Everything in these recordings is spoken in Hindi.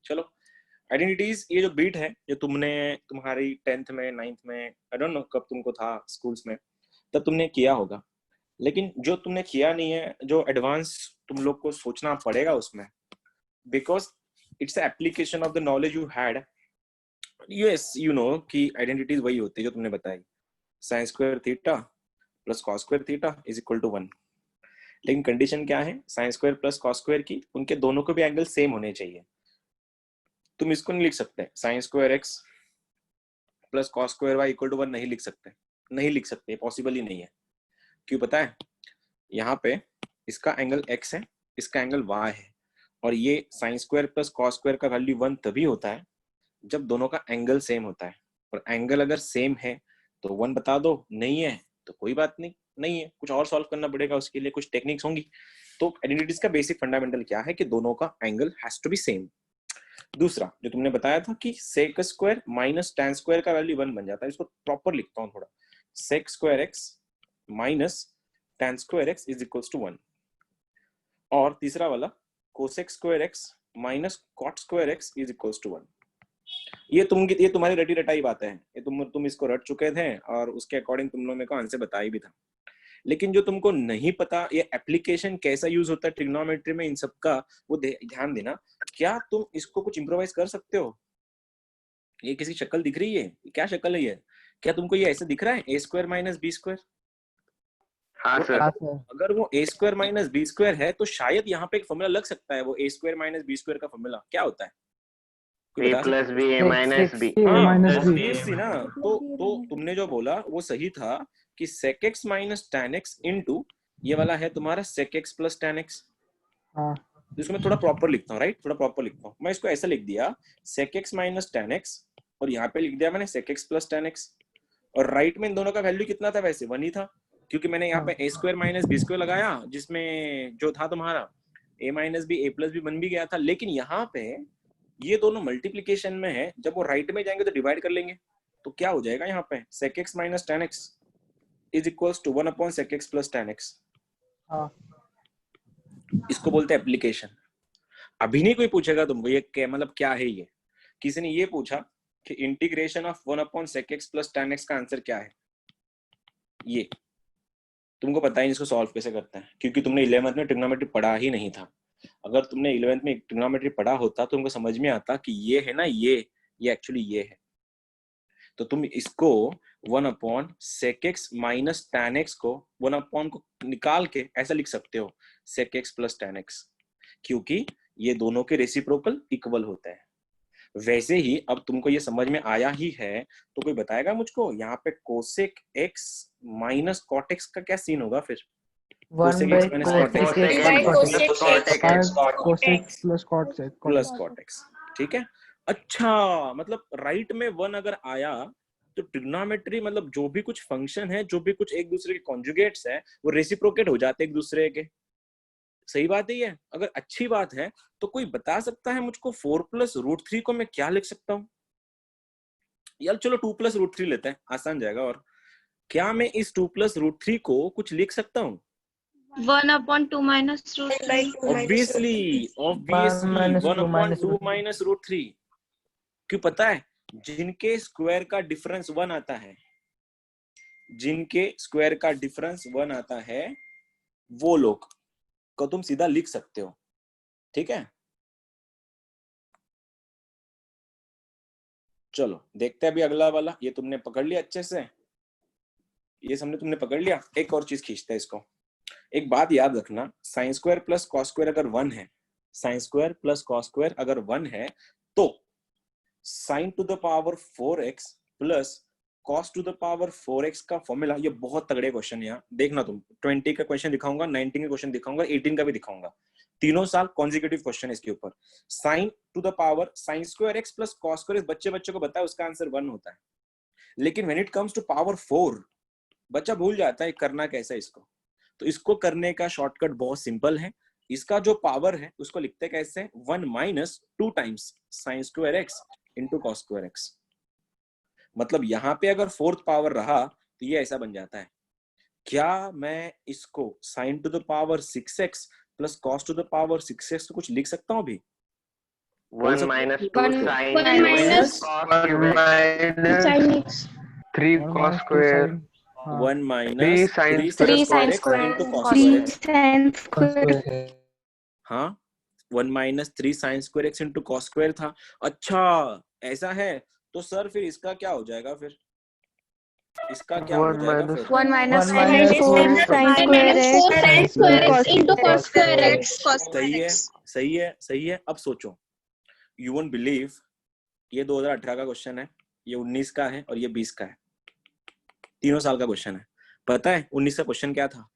चलो आइडेंटिटीज, ये जो बीट है ये तुमने तुम्हारी 10th में 9th में आई डोंट नो कब तुमको था स्कूल्स में, तब तुमने किया होगा। लेकिन जो तुमने किया नहीं है, जो एडवांस तुम लोग को सोचना पड़ेगा उसमें, because it's application of the knowledge you had. Yes you know कि आइडेंटिटीज वही होती है जो तुमने बताई, sine square theta plus cos square theta is equal to 1। लेकिन कंडीशन क्या है sine square plus cos square की, उनके दोनों को भी एंगल सेम होने चाहिए। तुम इसको नहीं लिख सकते sine square x plus cos square y equal to 1, नहीं लिख सकते, नहीं लिख सकते, पॉसिबल ही नहीं है। क्यों पता है? यहाँ पे इसका एंगल x है, इसका एंगल y है, और ये sign square plus cos square का वैल्यू 1 तभी होता है जब दोनों का एंगल सेम होता है। और एंगल अगर सेम है तो 1 बता दो, नहीं है तो कोई बात नहीं, नहीं है कुछ और सॉल्व करना पड़ेगा, उसके लिए कुछ टेक्निक्स होंगी। तो आइडेंटिटीज का बेसिक फंडामेंटल क्या है कि दोनों का angle has to be same. दूसरा जो तुमने बताया था कि sec square minus tan square का वैल्यू 1 बन जाता है, इसको प्रॉपर लिखता हूँ थोड़ा, sec square x minus tan square x is equals to 1। और तीसरा वाला cosec square x minus cot square x is equals to 1। ये तुम्हारी रटी रटाई बातें हैं, ये तुम इसको रट चुके थे और उसके अकॉर्डिंग तुम लोगों ने को आंसर बताई भी था। लेकिन जो तुमको नहीं पता ये एप्लीकेशन कैसा यूज होता है ट्रिग्नोमेट्री में इन सब का, वो ध्यान देना। क्या तुम इसको कुछ इम्प्रोवाइज कर सकते हो? ये किसी शक्ल दिख रही है? क्या शक्ल है ये? क्या तुमको ये ऐसे दिख रहा है ए स्क्वायर माइनस बी स्क्वायर? हाँ सर। अगर वो ए स्क्वायर माइनस बी स्क्वायर है तो शायद यहाँ पे एक फॉर्मूला लग सकता है। वो ए स्क्वायर माइनस बी स्क्वायर का फॉर्मूला क्या होता है? ए प्लस बी ए माइनस बी। ऑब्वियसली ना। तो तुमने जो बोला वो सही था कि sec x minus tan x into ये वाला है तुम्हारा sec x plus tan x। इसको मैं थोड़ा प्रॉपर लिखता हूँ, राइट, थोड़ा प्रॉपर लिखता हूँ। मैं इसको ऐसा लिख दिया sec x minus tan x, और यहाँ पे लिख दिया मैंने sec x plus tan x। और राइट में इन दोनों का वैल्यू कितना था? वैसे 1 ही था, क्योंकि मैंने यहाँ पे A square minus B square लगाया, जिसमें जो था तुम्हारा ए माइनस बी ए प्लस बी बन भी गया था। लेकिन यहाँ पे ये दोनों मल्टीप्लीकेशन में है, जब वो राइट में जाएंगे तो डिवाइड कर लेंगे, तो क्या हो जाएगा यहाँ पे sec x minus tan x is equals to 1 upon sec x plus tan x। इसको बोलते हैं एप्लीकेशन। अभी नहीं कोई पूछेगा तुमको ये क्या मतलब क्या है ये। किसी ने ये पूछा कि integration of 1 upon sec x plus tan x का आंसर क्या है, ये तुमको पता ही इसको सॉल्व कैसे करते हैं, क्योंकि तुमने 11th में ट्रिग्नोमेट्री पढ़ा ही नहीं था। अगर तुमने 11th में ट्रिग्नोमेट्री पढ़ा होता तो तुमको समझ में आता कि ये है ना, ये एक्चुअली ये है। तो तुम इसको 1 upon sec x minus tan x को 1 अपॉन को निकाल के ऐसा लिख सकते हो sec x plus tan x, क्योंकि ये दोनों के रेसिप्रोकल इक्वल होते हैं। वैसे ही अब तुमको ये समझ में आया ही है, तो कोई बताएगा मुझको यहाँ पे cosec x minus cot x का क्या सीन होगा फिर? Cosec x minus cot x, ठीक है। अच्छा, मतलब राइट में 1 अगर आया तो ट्रिग्नोमेट्री मतलब जो भी कुछ फंक्शन है, जो भी कुछ एक दूसरे के कॉन्जुगेट्स है, वो रेसिप्रोकेट हो जाते हैं एक दूसरे के। सही बात है ये। अगर अच्छी बात है तो कोई बता सकता है मुझको 4 प्लस रूट 3 को मैं क्या लिख सकता हूँ? यार चलो 2 प्लस रूट 3 लेते हैं, आसान जाएगा। और क्या मैं इस 2 प्लस रूट 3 को कुछ लिख सकता हूँ? 1 upon 2 minus root 3. Obviously 1 upon 2 minus root 3। क्यों पता है? जिनके स्क्वायर का डिफरेंस 1 आता है, जिनके स्क्वायर का डिफरेंस 1 आता है, वो लोग को तुम सीधा लिख सकते हो, ठीक है। चलो देखते हैं अभी अगला वाला। ये तुमने पकड़ लिया अच्छे से, ये समझे तुमने पकड़ लिया। एक और चीज खींचते हैं इसको। एक बात याद रखना, sign square plus cos square अगर 1 है, sine square plus cos square अगर 1 है, तो sign to the power 4x plus cos to the power 4x का फॉर्मूला, ये बहुत तगड़े क्वेश्चन है। यहाँ देखना तुम, 20 का क्वेश्चन दिखाऊंगा, 19 का क्वेश्चन दिखाऊंगा, 18 का भी दिखाऊंगा। तीनों साल कॉन्जिक्यूटिव क्वेश्चन है इसके ऊपर। Sine to the power sine square x plus cos square, बच्चे को बताया उसका आंसर 1 होता है। लेकिन when it comes to power 4, बच्चा भूल जाता है करना कैसा है इसको। तो इसको करने का शॉर्टकट बहुत सिंपल है। इसका जो पावर है उसको लिखते हैं कैसे? 1 minus 2 times sign square x into cos square x. मतलब यहाँ पे अगर 4th पावर रहा तो ये ऐसा बन जाता है। क्या मैं इसको sign to the power 6x plus cos to the power 6x तो कुछ लिख सकता हूँ अभी? 1 minus 2 1 sin minus cos 1 minus sin x 3 1 cos minus 2 square sin. हाँ 1 minus 3 sin 3 square three square sin x square into cos cos square x. x. sin cos square. square. हाँ 1 minus 3 sin square x into cos square था। अच्छा ऐसा है तो सर फिर इसका क्या हो जाएगा? फिर इसका क्या हो 1 जाएगा minus फिर? 1 minus 1 minus 4 4 sin square x sin square x into cos square square x cos सही है, सही है, सही है। अब सोचो, यू वोंट बिलीव, ये 2018 का क्वेश्चन है, ये 19 का है और ये 20 का है। तीनों साल का क्वेश्चन है। पता है 19 का क्वेश्चन क्या था?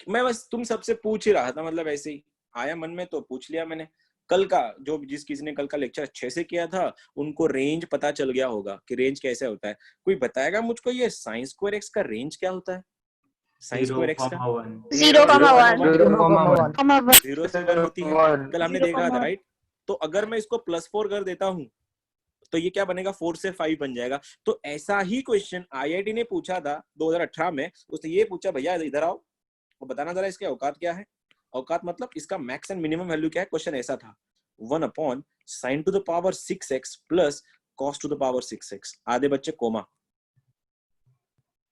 मैं बस तुम सबसे पूछ ही रहा था, मतलब ऐसे ही आया मन में तो पूछ लिया मैंने। कल का जो जिस किसी ने कल का लेक्चर अच्छे से किया था उनको रेंज पता चल गया होगा कि रेंज कैसे होता है। कोई बताएगा मुझको ये sin स्क्वायर x का रेंज क्या होता है? sin स्क्वायर x का 0,1 0 से 1 होती है, कल हमने देखा था राइट। तो अगर मैं इसको +4 कर देता हूँ तो ये क्या बनेगा? 4 से 5 बन जाएगा। तो ऐसा ही क्वेश्चन IIT ने पूछा था 2018 में। उसने ये पूछा भैया इधर आओ और बताना जरा इसके औकात क्या है। औकात मतलब इसका मैक्स एंड मिनिमम वैल्यू क्या है। क्वेश्चन ऐसा था 1 sin to the power 6x plus cos to the power 6x। आधे बच्चे कोमा,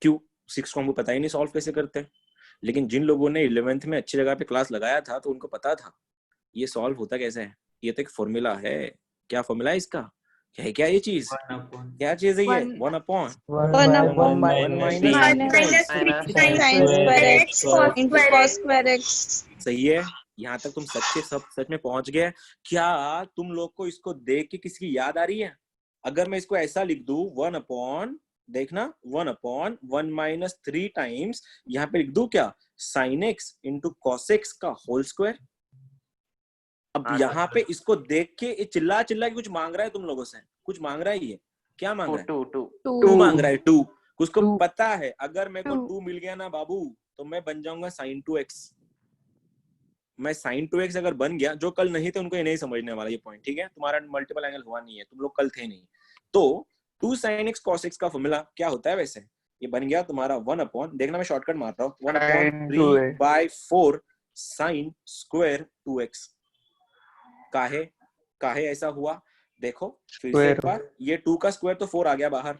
क्यों? 6 को हमको पता ही नहीं सॉल्व कैसे करते हैं। लेकिन जिन लोगों ने 11th में अच्छी जगह पे क्लास लगाया था तो उनको पता था ये सॉल्व होता कैसे है। ये तो एक फॉर्मूला है। क्या फॉर्मूला है इसका? क्या है क्या ये चीज? क्या चीज है ये? 1 upon 1 minus 3 sin square x into cos square x. सही है। यहाँ तक तुम सच में पहुंच गए। क्या तुम लोग को इसको देख के किसी की याद आ रही है? अगर मैं इसको ऐसा लिख दूं 1 अपॉन, देखना 1 अपॉन 1 minus 3 टाइम्स, यहाँ पे लिख दूं क्या? sin x into cos x का होल स्क्वायर। अब यहाँ पे इसको देख के चिल्ला चिल्ला के कुछ मांग रहा है तुम लोगों से, कुछ मांग रहा है। ये क्या मांग रहा है? 2 मांग रहा है। 2 उसको पता है अगर मेरे को 2 मिल गया ना बाबू तो मैं बन जाऊंगा sin 2x। मैं sin 2x अगर बन गया, जो कल नहीं थे उनको ये नहीं समझने वाला ये पॉइंट, ठीक है? तुम्हारा मल्टीपल एंगल हुआ नहीं है, तुम लोग कल थे नहीं। तो 2 sin x cos x का फॉर्मूला क्या होता है वैसे? ये बन गया तुम्हारा 1 अपॉन, देखना मैं शॉर्टकट मार रहा हूँ, 1 अपॉन 3/4 sin स्क्वायर 2x। काहे ऐसा हुआ? देखो फिर से एक बार, ये 2 का स्क्वायर तो 4 आ गया बाहर।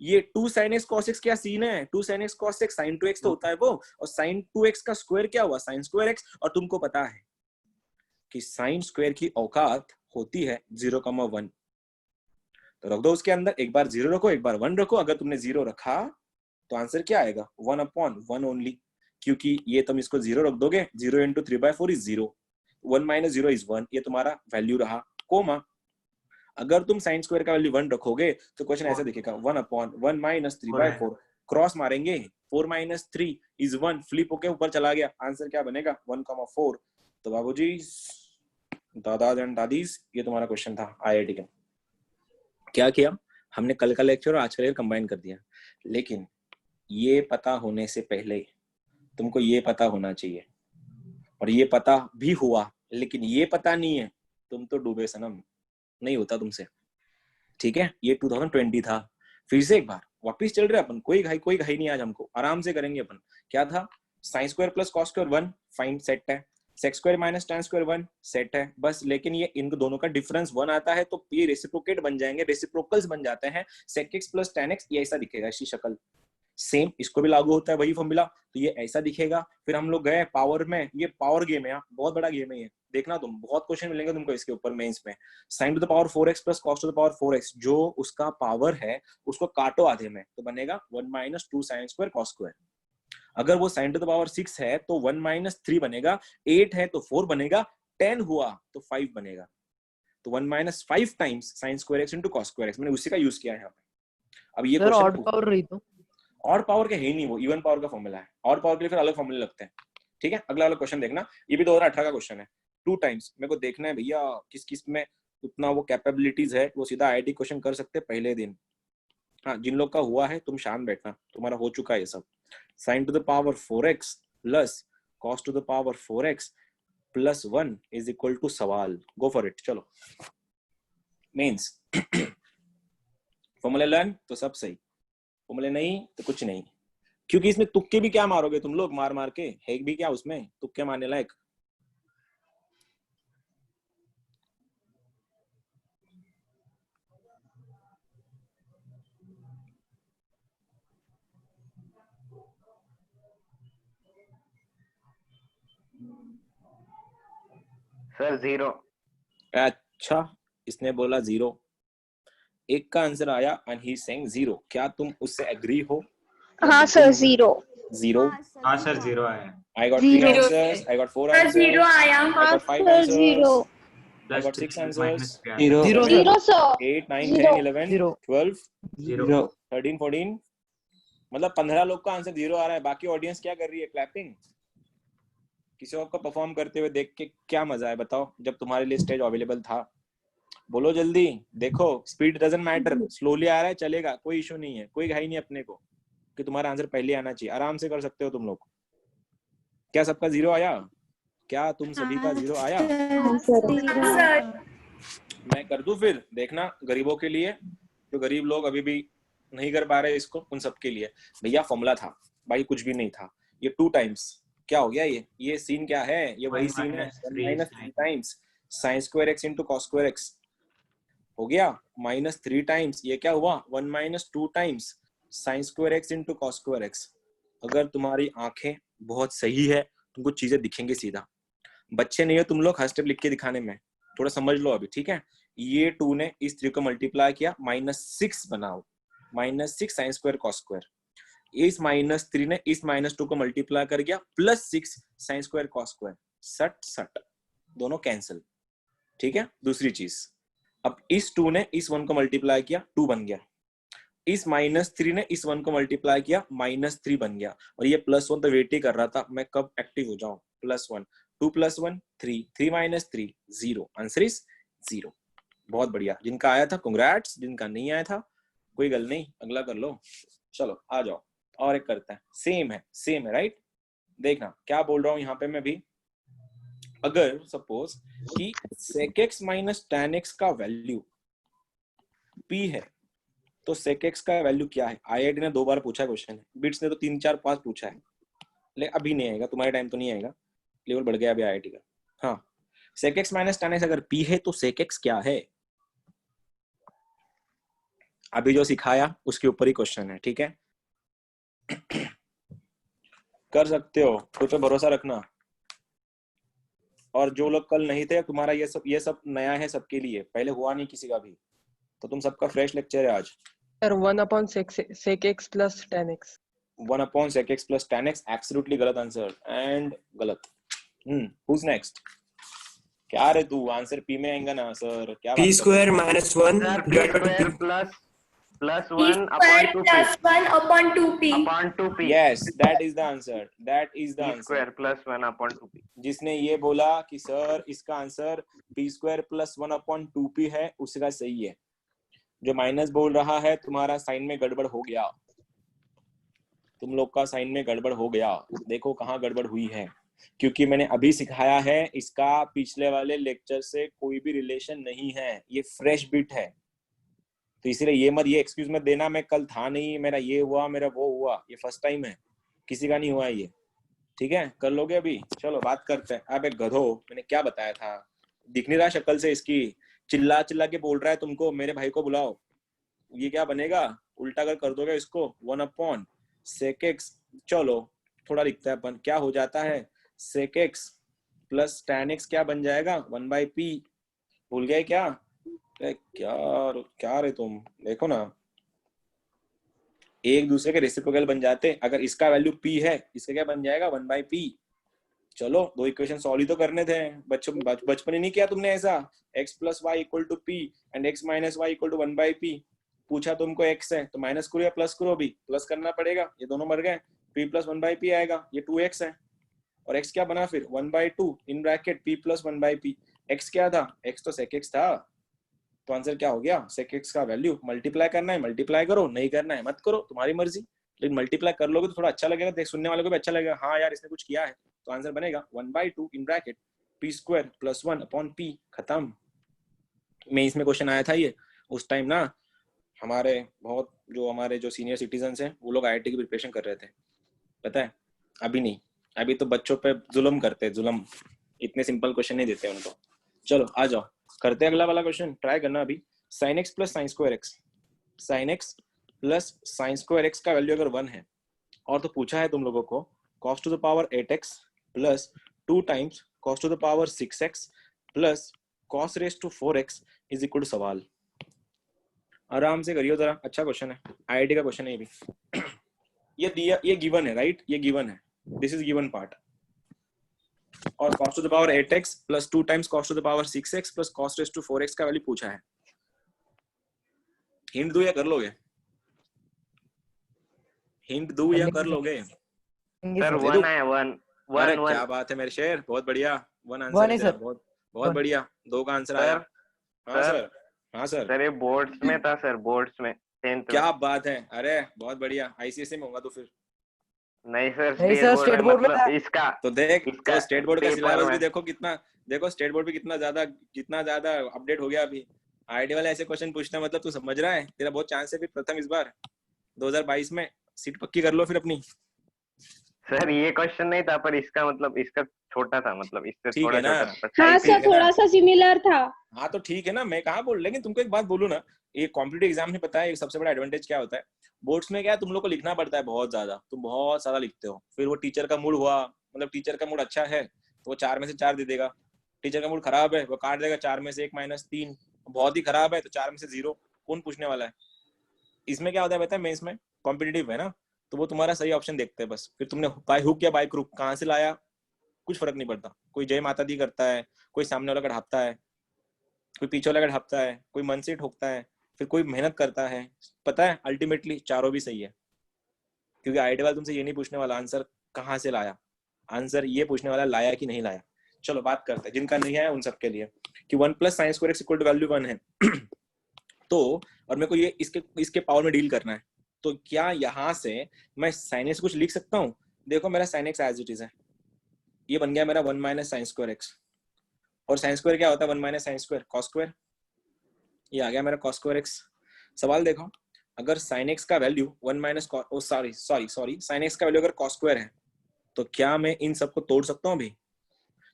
ये 2 sin x cos x क्या सीन है? 2 sin x cos x sin 2x तो होता है वो, और sin 2x का स्क्वायर क्या हुआ? sin square x। और तुमको पता है कि sin स्क्वायर की औकात होती है 0,1। तो रख दो उसके अंदर, एक बार 0 रखो एक बार 1 रखो। अगर तुमने 0 रखा तो आंसर क्या आएगा? 1 अपॉन 1 ओनली, क्योंकि ये तुम इसको 0 रख दोगे, 0 into 3/4 इज 0, 1 minus 0 is 1, ये तुम्हारा वैल्यू रहा, कोमा। अगर तुम साइन स्क्वायर का वैल्यू 1 रखोगे तो क्वेश्चन ऐसा दिखेगा 1 अपॉन 1 minus 3/4, क्रॉस मारेंगे 4 minus 3 is 1, फ्लिप होके ऊपर चला गया, आंसर क्या बनेगा? 1,4। तो बाबूजी दादा एंड दादीज ये तुम्हारा क्वेश्चन था IIT का। क्या किया हमने? कल का लेक्चर और आज का लेक्चर कंबाइन कर दिया। लेकिन ये पता होने से पहले तुमको ये पता होना चाहिए, और ये पता भी हुआ, लेकिन ये पता नहीं है, तुम तो डूबे सनम, नहीं होता तुमसे, ठीक है? ये 2020 था। फिर से एक बार वापिस चल रहे अपन, कोई घाई नहीं आज, हमको आराम से करेंगे अपन। क्या था? sin square plus cos square 1 fine set है, sec square minus tan square 1 set है, बस। लेकिन ये इन दोनों का डिफरेंस 1 आता है तो ये रेसिप्रोकेट बन जाएंगे, रेसिप्रोकल्स बन जाते हैं। sec x plus tan x ये ऐसा दिखेगा, इसकी शक्ल सेम, इसको भी लागू होता है वही फॉर्मूला, तो ये ऐसा दिखेगा। फिर हम लोग गए पावर में, ये पावर गेम है, बहुत बड़ा गेम है ये, देखना तुम, बहुत क्वेश्चन मिलेंगे तुमको इसके ऊपर मेंस में। sin to the power 4x plus cos to the power 4x, जो उसका पावर है उसको काटो आधे में तो बनेगा 1 minus 2 sin square cos square. अगर वो sin टू द पावर 6 है तो 1 minus 3 बनेगा, 8 है तो 4 बनेगा, 10 हुआ तो 5 बनेगा, तो 1 minus 5 times sin square x into cos square x। मैंने उसी का यूज किया है यहाँ पे। अब ये सर ऑड पावर रही तो ऑड पावर के है ही नहीं, वो इवन पावर का फॉर्मूला है। ऑड पावर के लिए फिर अलग फॉर्मूले लगते हैं, ठीक है? अगला वाला क्वेश्चन देखना, ये भी 2018 का क्वेश्चन है। 2 टाइम्स मेरे को देखना है भैया किस किस में उतना वो कैपेबिलिटीज है, वो सीधा IIT क्वेश्चन कर सकते हैं पहले दिन। हाँ, जिन लोग का हुआ है तुम शांत बैठना, तुम्हारा हो चुका है ये सब। sin to the power 4x plus cos to the power 4x plus 1 is equal to सवाल। गो फॉर इट, चलो मेंस। फॉर्मूला लर्न तो सब सही, फॉर्मूले नहीं तो कुछ नहीं, क्योंकि इसमें तुक्के भी क्या मारोगे तुम लोग, मार मार के है भी क्या उसमें तुक्के मारने लायक? सर 0. अच्छा, इसने बोला 0, एक का आंसर आया एंड ही सेइंग 0. क्या तुम उससे एग्री हो? हाँ सर, 0. 0. हाँ सर 0 आया. I got 3 Zero. answers. I got 4 sir, answers. 0 आया. I हाँ got 5 sir, answers. 0. I plus got 6 3 answers. Minus 3. Zero. 0 sir. 8, 9, Zero. 10, 11, Zero. 12, 0. 13, 14. मतलब 15 लोग का आंसर 0 आ रहा है. बाकी ऑडियंस क्या कर रही है? क्लैपिंग. किसी और को परफॉर्म करते हुए देख के क्या मजा है बताओ, जब तुम्हारे लिए स्टेज अवेलेबल था. बोलो जल्दी. देखो, स्पीड डजंट मैटर. स्लोली आ रहा है चलेगा, कोई इशू नहीं है. कोई घाई नहीं अपने को कि तुम्हारा आंसर पहले आना चाहिए. आराम से कर सकते हो तुम लोग. क्या सबका 0 आया? क्या तुम सभी का 0 आया? हाँ सर. मैं कर दूं फिर? देखना, गरीबों के लिए, जो गरीब लोग अभी भी नहीं कर पा रहे इसको, उन सबके लिए. भैया फॉर्मूला था भाई, कुछ भी नहीं था. ये 2 टाइम्स क्या हो गया? ये सीन क्या है? ये वही सीन है. 1 - 3 times sin square x into cos square x हो गया. -3 टाइम्स ये क्या हुआ? 1 - 2 times sin square x into cos square x. अगर तुम्हारी आंखें बहुत सही है, तुमको चीजें दिखेंगी सीधा. बच्चे नहीं हो तुम लोग हर स्टेप लिख के दिखाने में. थोड़ा समझ लो अभी, ठीक है? ये 2 ने इस 3 को मल्टीप्लाई किया, -6 बनाओ. -6 sin square cos square. इस -3 ने इस -2 को मल्टीप्लाई कर गया, +6 sin square cos square. सट दोनों कैंसिल. ठीक है? दूसरी चीज, अब इस 2 ने इस 1 को मल्टीप्लाई किया, 2 बन गया. इस -3 ने इस 1 को मल्टीप्लाई किया, -3 बन गया. और ये +1 तो वेट ही कर रहा था मैं कब एक्टिव हो जाऊं. +1, 2 + 1 3, 3 - 3 0. Answer is 0. बहुत बढ़िया. जिनका आया था कंग्रेट्स, जिनका नहीं आया था कोई गल नहीं, अगला कर लो. चलो आ जाओ, और एक करते हैं. सेम है राइट? देखना क्या बोल रहा हूं यहाँ पे मैं भी. अगर सपोज कि sec x - tan x का वैल्यू p है, तो sec x का वैल्यू क्या है? आईआईटी ने 2 बार पूछा क्वेश्चन. बिट्स ने तो 3, 4, 5 पूछा है. लेकिन अभी नहीं आएगा, तुम्हारे टाइम तो नहीं आएगा, लेवल बढ़ गया अभी आईआईटी का. हाँ, sec x - tan x अगर p है तो sec x क्या है? अभी जो सिखाया उसके ऊपर ही क्वेश्चन है. ठीक है? कर सकते हो, खुद पे भरोसा रखना. और जो लोग कल नहीं थे, तुम्हारा ये सब नया है सबके लिए, पहले हुआ नहीं किसी का भी, तो तुम सबका फ्रेश लेक्चर है आज. Sir, 1/sec x plus tan x. 1/sec x plus tan x absolutely गलत आंसर. एंड गलत. who's next? क्या रे तू? आंसर पी में आएगा ना सर? क्या p square minus 1 Sir, p divided by square 2. plus P 1 square upon 2p. plus 1 upon 2p. Upon 2p. Yes, that is the answer. p square plus 1 upon 2p. जिसने ये बोला कि सर इसका answer p square plus 1 upon 2p है, उसका सही है. जो माइनस बोल रहा है, तुम्हारा साइन में गड़बड़ हो गया. तुम लोग का साइन में गड़बड़ हो गया. देखो कहाँ गड़बड़ हुई है, क्योंकि मैंने अभी सिखाया है. इसका पिछले वाले लेक्चर से कोई भी रिलेशन नहीं है, ये फ्रेश बिट है. तो इसीलिए ये एक्सक्यूज मत देना मैं कल था नहीं, मेरा ये हुआ, मेरा वो हुआ. ये फर्स्ट टाइम है, किसी का नहीं हुआ ये. ठीक है? कर लोगे अभी? चलो बात करते हैं. अब एक गधो, मैंने क्या बताया था? दिख नहीं रहा शक्ल से इसकी. चिल्ला के बोल रहा है तुमको, मेरे भाई को बुलाओ. ये क्या बनेगा? उल्टा कर दोगे इसको. 1/sec x. चलो थोड़ा लिखते हैं अपन. क्या हो जाता है? sec x plus tan x क्या बन जाएगा? 1/p. भूल गए क्या? क्या रे तुम? देखो ना, एक दूसरे के रेसिप्रोकल बन जाते. अगर इसका वैल्यू p है, इसका क्या बन जाएगा? 1/p. चलो 2 इक्वेशन सॉल्व ही तो करने थे. बचपन ही नहीं किया तुमने ऐसा? x plus y equal to p and x minus y equal to 1/p. पूछा तुमको x है तो माइनस करो या प्लस करो? अभी प्लस करना पड़ेगा. ये दोनों मर गए. p plus 1/p आएगा. ये 2x है. और x क्या बना फिर? 1/2 in bracket p plus 1/p. x क्या था? x तो sec x था. तो आंसर क्या हो गया? sec x का वैल्यू मल्टीप्लाई करना है, मल्टीप्लाई करो. नहीं करना है मत करो, तुम्हारी मर्जी. लेकिन मल्टीप्लाई कर लोगे तो थोड़ा अच्छा लगेगा, देख सुनने वालों को भी अच्छा लगेगा. हाँ यार इसने कुछ किया है. तो आंसर बनेगा 1/2 in bracket p square plus 1 upon p. खत्म. मैं इसमें क्वेश्चन आया था ये उस टाइम ना. हमारे जो सीनियर सिटीजन हैं वो लोग आईआईटी की प्रिपरेशन कर रहे थे, पता है? अभी नहीं, अभी तो बच्चों पे जुल्म करते हैं. जुल्म. इतने सिंपल क्वेश्चन नहीं देते उनको. चलो आ जाओ, करते हैं अगला वाला क्वेश्चन. ट्राई करना अभी. sin x plus sin square x. sin x plus sin square x का वैल्यू अगर 1 है, और तो पूछा है तुम लोगों को cos to the power 8x plus 2 times cos to the power 6x plus cos raise to 4x is equal to सवाल। आराम से करियो जरा, अच्छा क्वेश्चन है, आईआईटी का क्वेश्चन है ये भी। ये दिया, ये गिवन है राइट, ये गिवन है, दिस इज गिवन पार्ट। और cos to the power 8x plus 2 times cos to the power 6x plus cos raise to 4x का वैल्यू पूछा है। हिंट दूं या कर लोगे? हिंट दूं या कर लोगे? सर 1 है, 1 अरे 1 क्या 1 बात है मेरे शेर, बहुत बढ़िया, वन One आंसर है है तेरा, सर। बहुत बहुत One। बढ़िया, 2 का आंसर आया। हाँ सर, सर, हाँ सर, सर ये बोर्ड्स में था सर, बोर्ड्स में 10th में। क्या बात है, अरे बहुत बढ़िया, आईसीएसई में होगा तो फिर। नहीं सर, नहीं sir, state state board board में मतलब था। इसका तो देख, इसका तो स्टेट बोर्ड का पेपर सिलेबस भी में। देखो कितना, देखो स्टेट बोर्ड भी कितना ज्यादा अपडेट हो गया अभी। आईआईटी वाले ऐसे क्वेश्चन पूछना, मतलब तू समझ रहा है, तेरा बहुत चांस है फिर प्रथम इस बार 2022 में सीट पक्की कर लो फिर अपनी। सर ये क्वेश्चन नहीं था, पर इसका मतलब इसका छोटा था, मतलब इससे ठीक थोड़ा है ना? छोटा था। हाँ ठीक है सर, ना? थोड़ा सा सिमिलर था। हाँ तो ठीक है ना, मैं कहाँ बोल, लेकिन तुमको एक बात बोलूं ना, ये कॉम्पिटिटिव एग्जाम में पता है एक सबसे बड़ा एडवांटेज क्या होता है, बोर्ड्स में क्या है, तुम लोग को लिखना पड़ता है बहुत ज्यादा, तुम बहुत ज्यादा लिखते हो, फिर वो टीचर का मूड हुआ, मतलब टीचर का मूड अच्छा है तो वो 4 में से 4 दे देगा, टीचर का मूड खराब है वो काट देगा 4 में से 1 -3, बहुत ही खराब है तो 4 में से 0, कौन पूछने वाला है? इसमें क्या होता है पता है, मेंस में कॉम्पिटिटिव है ना, तो वो तुम्हारा सही ऑप्शन देखते हैं बस, फिर तुमने बाय हुक या बाय क्रुक कहाँ से लाया कुछ फर्क नहीं पड़ता, कोई जय माता दी करता है, कोई सामने वाला का ढापता है, कोई पीछे वाला का ढापता है, कोई मन से ठोकता है, फिर कोई मेहनत करता है, पता है अल्टीमेटली चारों भी सही है, क्योंकि आईआईटी वाला तुमसे ये नहीं पूछने वाला आंसर कहाँ से लाया, आंसर ये पूछने वाला लाया कि नहीं लाया। चलो बात करते हैं जिनका नहीं आया उन सबके लिए, कि 1 + sin square x equal to value 1 है। तो और मेरे को ये इसके पावर में डील करना है, तो क्या यहाँ से मैं sin x कुछ लिख सकता हूँ? देखो मेरा sin x as it is है, ये बन गया मेरा 1 - sin स्क्वायर x, और sin स्क्वायर क्या होता है 1 - sin स्क्वायर cos स्क्वायर, ये आ गया मेरा cos स्क्वायर x। सवाल देखो, अगर sin x का वैल्यू 1 - सॉरी sin x का वैल्यू अगर cos स्क्वायर है, तो क्या मैं इन सबको तोड़ सकता हूँ अभी?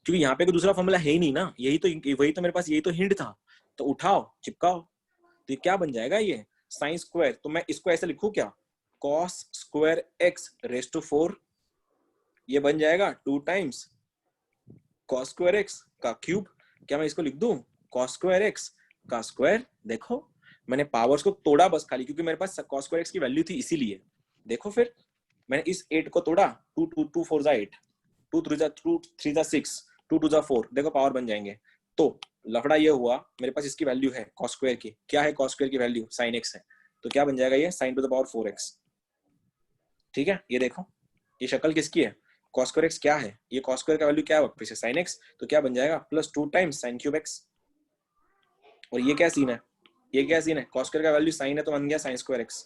क्योंकि यहाँ पे कोई दूसरा फॉर्मूला है ही नहीं ना, वही तो मेरे पास, यही तो हिंट था, तो उठाओ चिपकाओ, तो ये क्या बन जाएगा, ये sin स्क्वायर, तो मैं इसको ऐसे लिखूं क्या, cos square x raise to 4, ये बन जाएगा 2 टाइम्स cos स्क्वायर x का क्यूब, क्या मैं इसको लिख दूं cos स्क्वायर x का स्क्वायर? देखो मैंने पावर्स को तोड़ा बस खाली, क्योंकि मेरे पास cos स्क्वायर x की वैल्यू थी इसीलिए। देखो फिर मैंने इस 8 को तोड़ा, 2 4 8, 2 3 6, 2 2 4, देखो पावर बन जाएंगे। तो लफड़ा ये हुआ, मेरे पास इसकी वैल्यू है cos स्क्वायर की, क्या है cos स्क्वायर की वैल्यू sin x है, तो क्या बन जाएगा ये sin to the power 4x। ठीक है, ये देखो ये शक्ल किसकी है, cos स्क्वायर x क्या है, ये cos स्क्वायर का वैल्यू क्या है वापस से sin x, तो क्या बन जाएगा +2 टाइम्स sin क्यूब x। और ये क्या सीन है, ये क्या सीन है, cos स्क्वायर का वैल्यू sin है तो बन गया sin स्क्वायर x।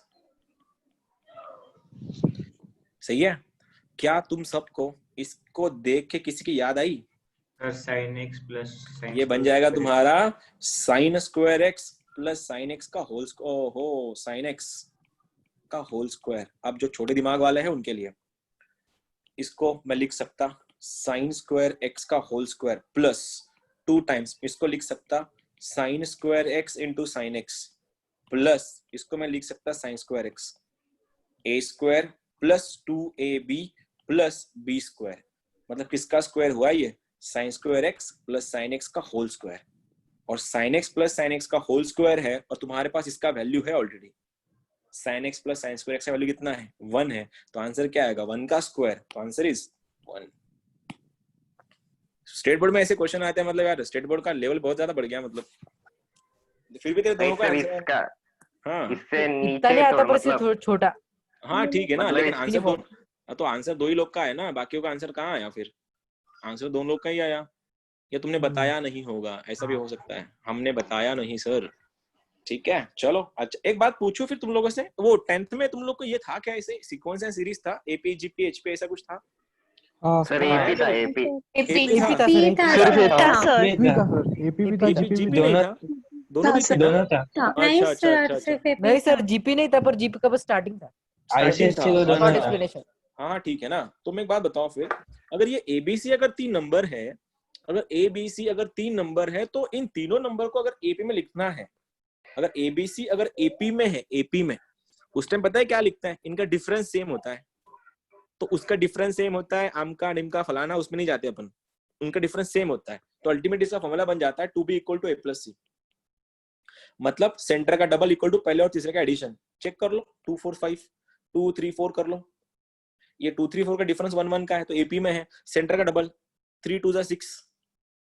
सही है? क्या तुम सबको इसको देख के किसी की याद आई? sin x प्लस ये बन जाएगा तुम्हारा sin square x plus sin x का होल, ओहो sin x का होल स्क्वायर। अब जो छोटे दिमाग वाले हैं उनके लिए इसको मैं लिख सकता sin स्क्वायर x का होल स्क्वायर प्लस 2 टाइम्स, इसको लिख सकता sin square x into sin x, plus इसको मैं लिख सकता sin square x a square plus 2ab plus b square, मतलब किसका स्क्वायर हुआ ये, sin square x plus sin x का होल स्क्वायर, और sin x plus sin x का होल स्क्वायर है, और तुम्हारे पास इसका वैल्यू है already, sin x plus sin square x का वैल्यू कितना है 1 है, तो आंसर क्या आएगा 1 का स्क्वायर, तो आंसर इज 1। स्टेट बोर्ड में ऐसे क्वेश्चन आते हैं, मतलब यार स्टेट बोर्ड का लेवल बहुत ज्यादा बढ़ गया, मतलब फिर भी तेरे दोनों का आंसर है। इसका हाँ इससे इतना नीचे नहीं आता, थोड़ा पर इससे मतलब छोटा। हाँ ठीक है ना, मतलब लेकिन इस आंसर दो, तो आंसर 2 ही लोग का है ना, बाकियों का आंसर कहाँ आया, फिर आंसर 2 लोग का ही आया, या तुमने बताया नहीं होगा, ऐसा भी हो सकता है, हमने बताया नहीं सर। ठीक है चलो, अच्छा एक बात पूछूं फिर तुम लोगों से, वो 10th में तुम लोग को ये था क्या, ऐसे सीक्वेंस एंड सीरीज था, एपी जीपी एचपी ऐसा कुछ था? सर एपी था, एपी एपी था सर, एपी एपी था था। सर। एपी भी था जीपी नहीं था, दोनों भी थे ना? दोनों था। नहीं अच्छा अच्छा सर, अच्छा अच्छा, सिर्फ एपी नहीं सर, था। जीपी नहीं था, पर जीपी का बस स्टार्टिंग था, स्टार्टिंग ICSE था, को दोनों शॉर्ट था। एक्सप्लेनेशन। हाँ ठीक है ना। तो मैं एक बात बताऊं फिर, अगर ये एबीसी अगर 3 नंबर है, अगर एबीसी अगर 3 नंबर है, तो इन तीनों नंबर को अगर एपी में लिखना है, अगर एबीसी अगर एपी में है, एपी में उस टाइम पता है क्या लिखता है, इनका डिफरेंस सेम होता है, तो उसका डिफरेंस सेम होता है, आम का निम का फलाना, उसमें नहीं जाते अपन, उनका डिफरेंस सेम होता है, तो अल्टीमेट इसका फॉर्मूला बन जाता है 2b equal to a plus C. मतलब सेंटर का डबल इक्वल टू पहले और तीसरे का एडिशन। चेक कर लो 2 4 5 2 3 4 कर लो। ये 2 3 4 का डिफरेंस 1 1 का है तो एपी में है। सेंटर का डबल 3 2 6,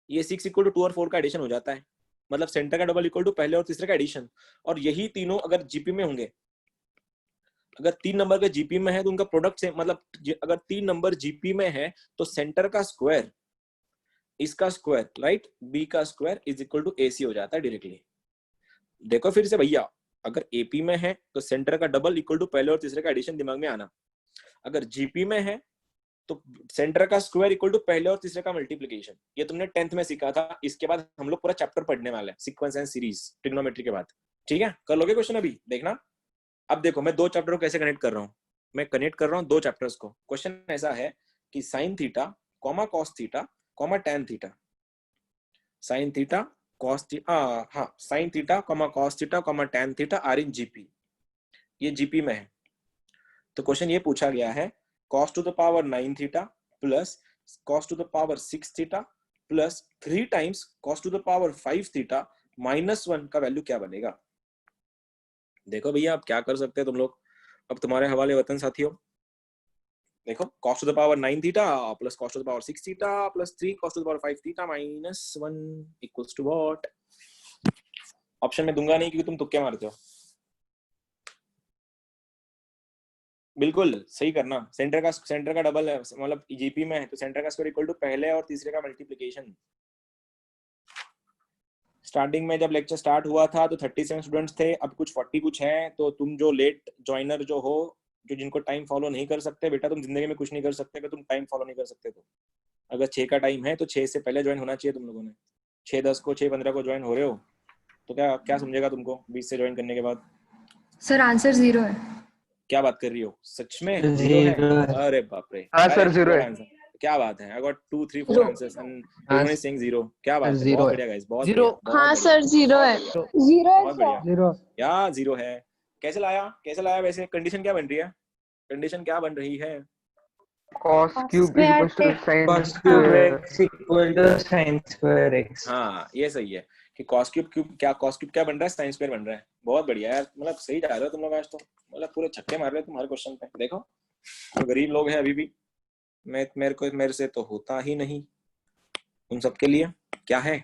ये 6 इक्वल टू 2 और 4 का एडिशन हो जाता है। मतलब सेंटर का डबल इक्वल टू पहले और तीसरे का एडिशन। और यही तीनों अगर जीपी में होंगे, अगर 3 नंबर के जीपी में है तो उनका प्रोडक्ट से, मतलब अगर 3 नंबर जीपी में है तो सेंटर का स्क्वायर, इसका स्क्वायर राइट, बी का square is equal to AC हो जाता है डायरेक्टली। देखो फिर से भैया, अगर एपी में है तो सेंटर का डबल इक्वल टू पहले और तीसरे का एडिशन दिमाग में आना। अगर जीपी में है तो सेंटर का स्क्वायर इक्वल टू पहले और तीसरे का मल्टीप्लिकेशन। ये तुमने 10th में सीखा था। इसके बाद हम लोग पूरा चैप्टर पढ़ने वाले हैं सीक्वेंस एंड सीरीज ट्रिग्नोमेट्री के बाद। ठीक है, कर लोगे क्वेश्चन अभी देखना। अब देखो मैं 2 चैप्टर को कैसे कनेक्ट कर रहा हूँ। मैं कनेक्ट कर रहा हूँ 2 चैप्टर्स को। क्वेश्चन ऐसा है कि sine theta comma cos theta comma tan theta, sine theta cos हाँ sine theta comma cos theta comma tan theta are in GP. ये जीपी में है। तो क्वेश्चन ये पूछा गया है cos to the power 9 theta plus cos to the power 6 theta plus 3 times cos to the power 5 theta minus 1 का वैल्यू क्या बनेगा। देखो भैया आप क्या कर सकते हैं तुम लोग, अब तुम्हारे हवाले वतन साथियों। देखो cos to the power 9 theta plus cos to the power 6 theta plus 3 cos to the power 5 theta minus 1 equals to what. Option में दूंगा नहीं क्योंकि तुम तुक्के मारते हो। बिल्कुल सही करना। सेंटर का डबल है, मतलब जीपी में है तो सेंटर का स्क्वायर इक्वल टू पहले और तीसरे का मल्टीप्लिकेशन। स्टार्टिंग में जब लेक्चर स्टार्ट हुआ था तो 37 स्टूडेंट्स थे, अब कुछ 40 कुछ हैं। तो तुम जो लेट ज्वाइनर जो हो, जो जिनको टाइम फॉलो नहीं कर सकते, बेटा तुम जिंदगी में कुछ नहीं कर सकते अगर तुम टाइम फॉलो नहीं कर सकते। तो अगर 6 का टाइम है तो 6 से पहले ज्वाइन होना चाहिए तुम लोगों ने। 6:10 को 6:15 को ज्वाइन हो रहे हो तो क्या समझेगा तुमको 20 से ज्वाइन करने के बाद। सर आंसर 0 है। क्या बात कर रही हो, सच में 0 है? अरे बाप रे। हाँ सर 0 है। आंसर क्या बात है। I got 2 3 4 answers and everyone is saying 0। क्या बात है, बहुत बढ़िया गाइस, बहुत बढ़िया। हाँ सर 0 है। 0 है बहुत बढ़िया या 0 है। कैसे लाया वैसे? कंडीशन क्या बन रही है? कंडीशन क्या बन रही है? cos cube equals to sin x equal to sin square x। हाँ ये सही है कि cos cube क्या बन रहा है? sin square बन रहा है। बहुत बढ़िया यार, मतलब सही जा रहे हो तुम लोग आज तो, मतलब पूरे छक्के मार रहे हो तुम हर क्वेश्चन पे। देखो तो गरीब लोग हैं अभी भी, मेरे से तो होता ही नहीं। उन सबके लिए क्या है,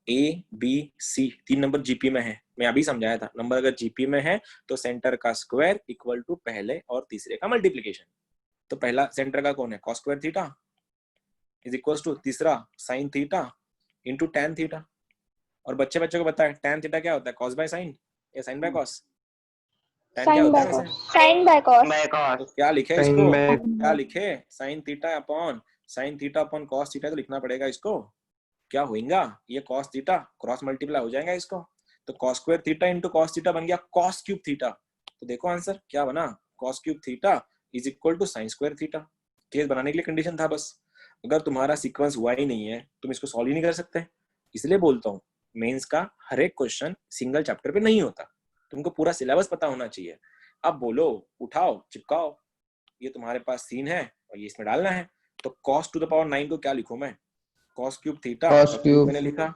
A B C 3 number GP में है। मैं अभी समझाया था, नंबर अगर जीपी में है तो सेंटर का स्क्वायर इक्वल टू पहले और तीसरे का मल्टीप्लिकेशन। तो पहला सेंटर का कौन है, cos square theta is equal to तीसरा sin theta into tan theta. और बच्चे को बताए tan थीटा क्या होता है, cos बाय sin या sin बाय cos? tan क्या होता है वैसे? Sine by cos. तो क्या लिखे इसको, क्या लिखे, sin theta upon cos theta. तो लिखना पड़ेगा इसको, क्या होगा ये cos थीटा क्रॉस मल्टीप्लाई हो जाएगा इसको। तो cos square theta into cos theta बन गया cos क्यूब थीटा। तो देखो आंसर क्या बना, cos cube theta is equal to sin square theta. Case बनाने के लिए कंडीशन था बस। अगर तुम्हारा सीक्वेंस हुआ ही नहीं है तुम इसको सॉल्व ही नहीं कर सकते। इसलिए बोलता हूँ मेंस का हर एक क्वेश्चन सिंगल चैप्टर पे नहीं होता, तुमको पूरा सिलेबस पता होना चाहिए। अब बोलो, उठाओ, चिपकाओ, ये तुम्हारे पास सीन है और ये इसमें डालना है। तो cos टू द पावर 9 को क्या लिखूं मैं, cos क्यूब थीटा मैंने लिखा,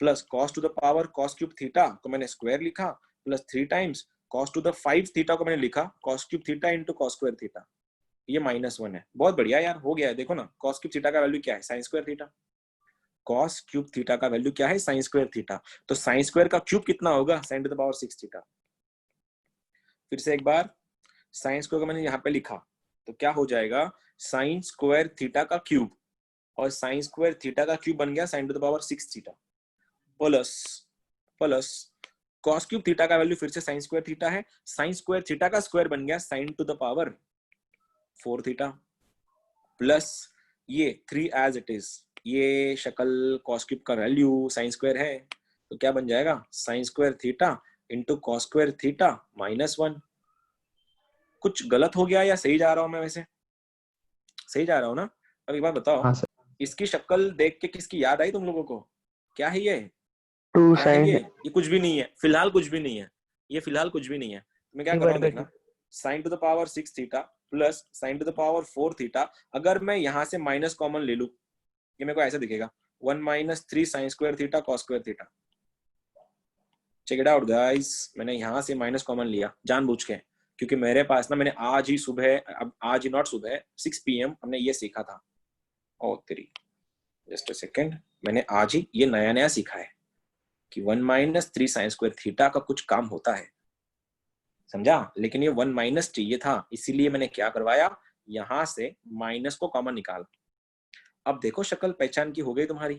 plus cos to the power cos cube theta को मैंने स्क्वायर लिखा, plus 3 times cos to the 5 theta को मैंने लिखा cos cube theta into cos square theta. ये -1 है। बहुत बढ़िया यार, हो गया है। देखो ना cos क्यूब थीटा का वैल्यू क्या है, sin square theta. cos cube theta का वैल्यू क्या है, sin स्क्वायर थीटा। तो sin स्क्वायर का क्यूब कितना होगा, sin to the power 6 theta. फिर से एक बार sin स्क्वायर को मैंने यहाँ पे लिखा तो क्या हो जाएगा, sin स्क्वायर थीटा का क्यूब, और sin स्क्वायर थीटा का क्यूब बन गया sin to the power 6 theta, plus cos cube theta का वैल्यू फिर से sin स्क्वायर थीटा है, sin स्क्वायर थीटा का स्क्वायर बन गया sin to the power 4 theta, plus ये 3 एज इट इज, ये शक्ल cos क्यूब का वैल्यू sin स्क्वायर है तो क्या बन जाएगा, sin square theta into cos square theta -1। कुछ गलत हो गया या सही जा रहा हूं मैं? वैसे सही जा रहा हूं ना? अब एक बात बताओ, हाँ इसकी शक्ल देख के किसकी याद आई तुम लोगों को? क्या है ये, 2 क्या है sin ये कुछ भी नहीं है फिलहाल, कुछ भी नहीं है ये फिलहाल, कुछ भी नहीं है। मैं क्या कर रहा हूँ देखना, sin to the power 6 theta प्लस sin to the power 4 theta. अगर मैं यहाँ से माइनस कॉमन ले लूं, ये मेरे को ऐसे दिखेगा 1 minus 3 sine square theta cos square theta. Check it out guys, मैंने यहाँ से माइनस कॉमन लिया जानबूझ के, क्योंकि मेरे पास ना, मैंने आज ही सुबह, अब आज ही नॉट सुबह, 6 PM हमने ये सीखा था। ओ तेरी, जस्ट अ सेकेंड, मैंने आज ही ये नया नया सीखा है कि 1 माइनस 3 साइन स्क्वायर थीटा का कुछ काम होता है, समझा? लेकिन ये 1 माइनस चाहिए था, इसीलिए मैंने क्या करवाया, यहाँ से माइनस को कॉमन निकाल। अब देखो शक्ल पहचान की हो गई तुम्हारी,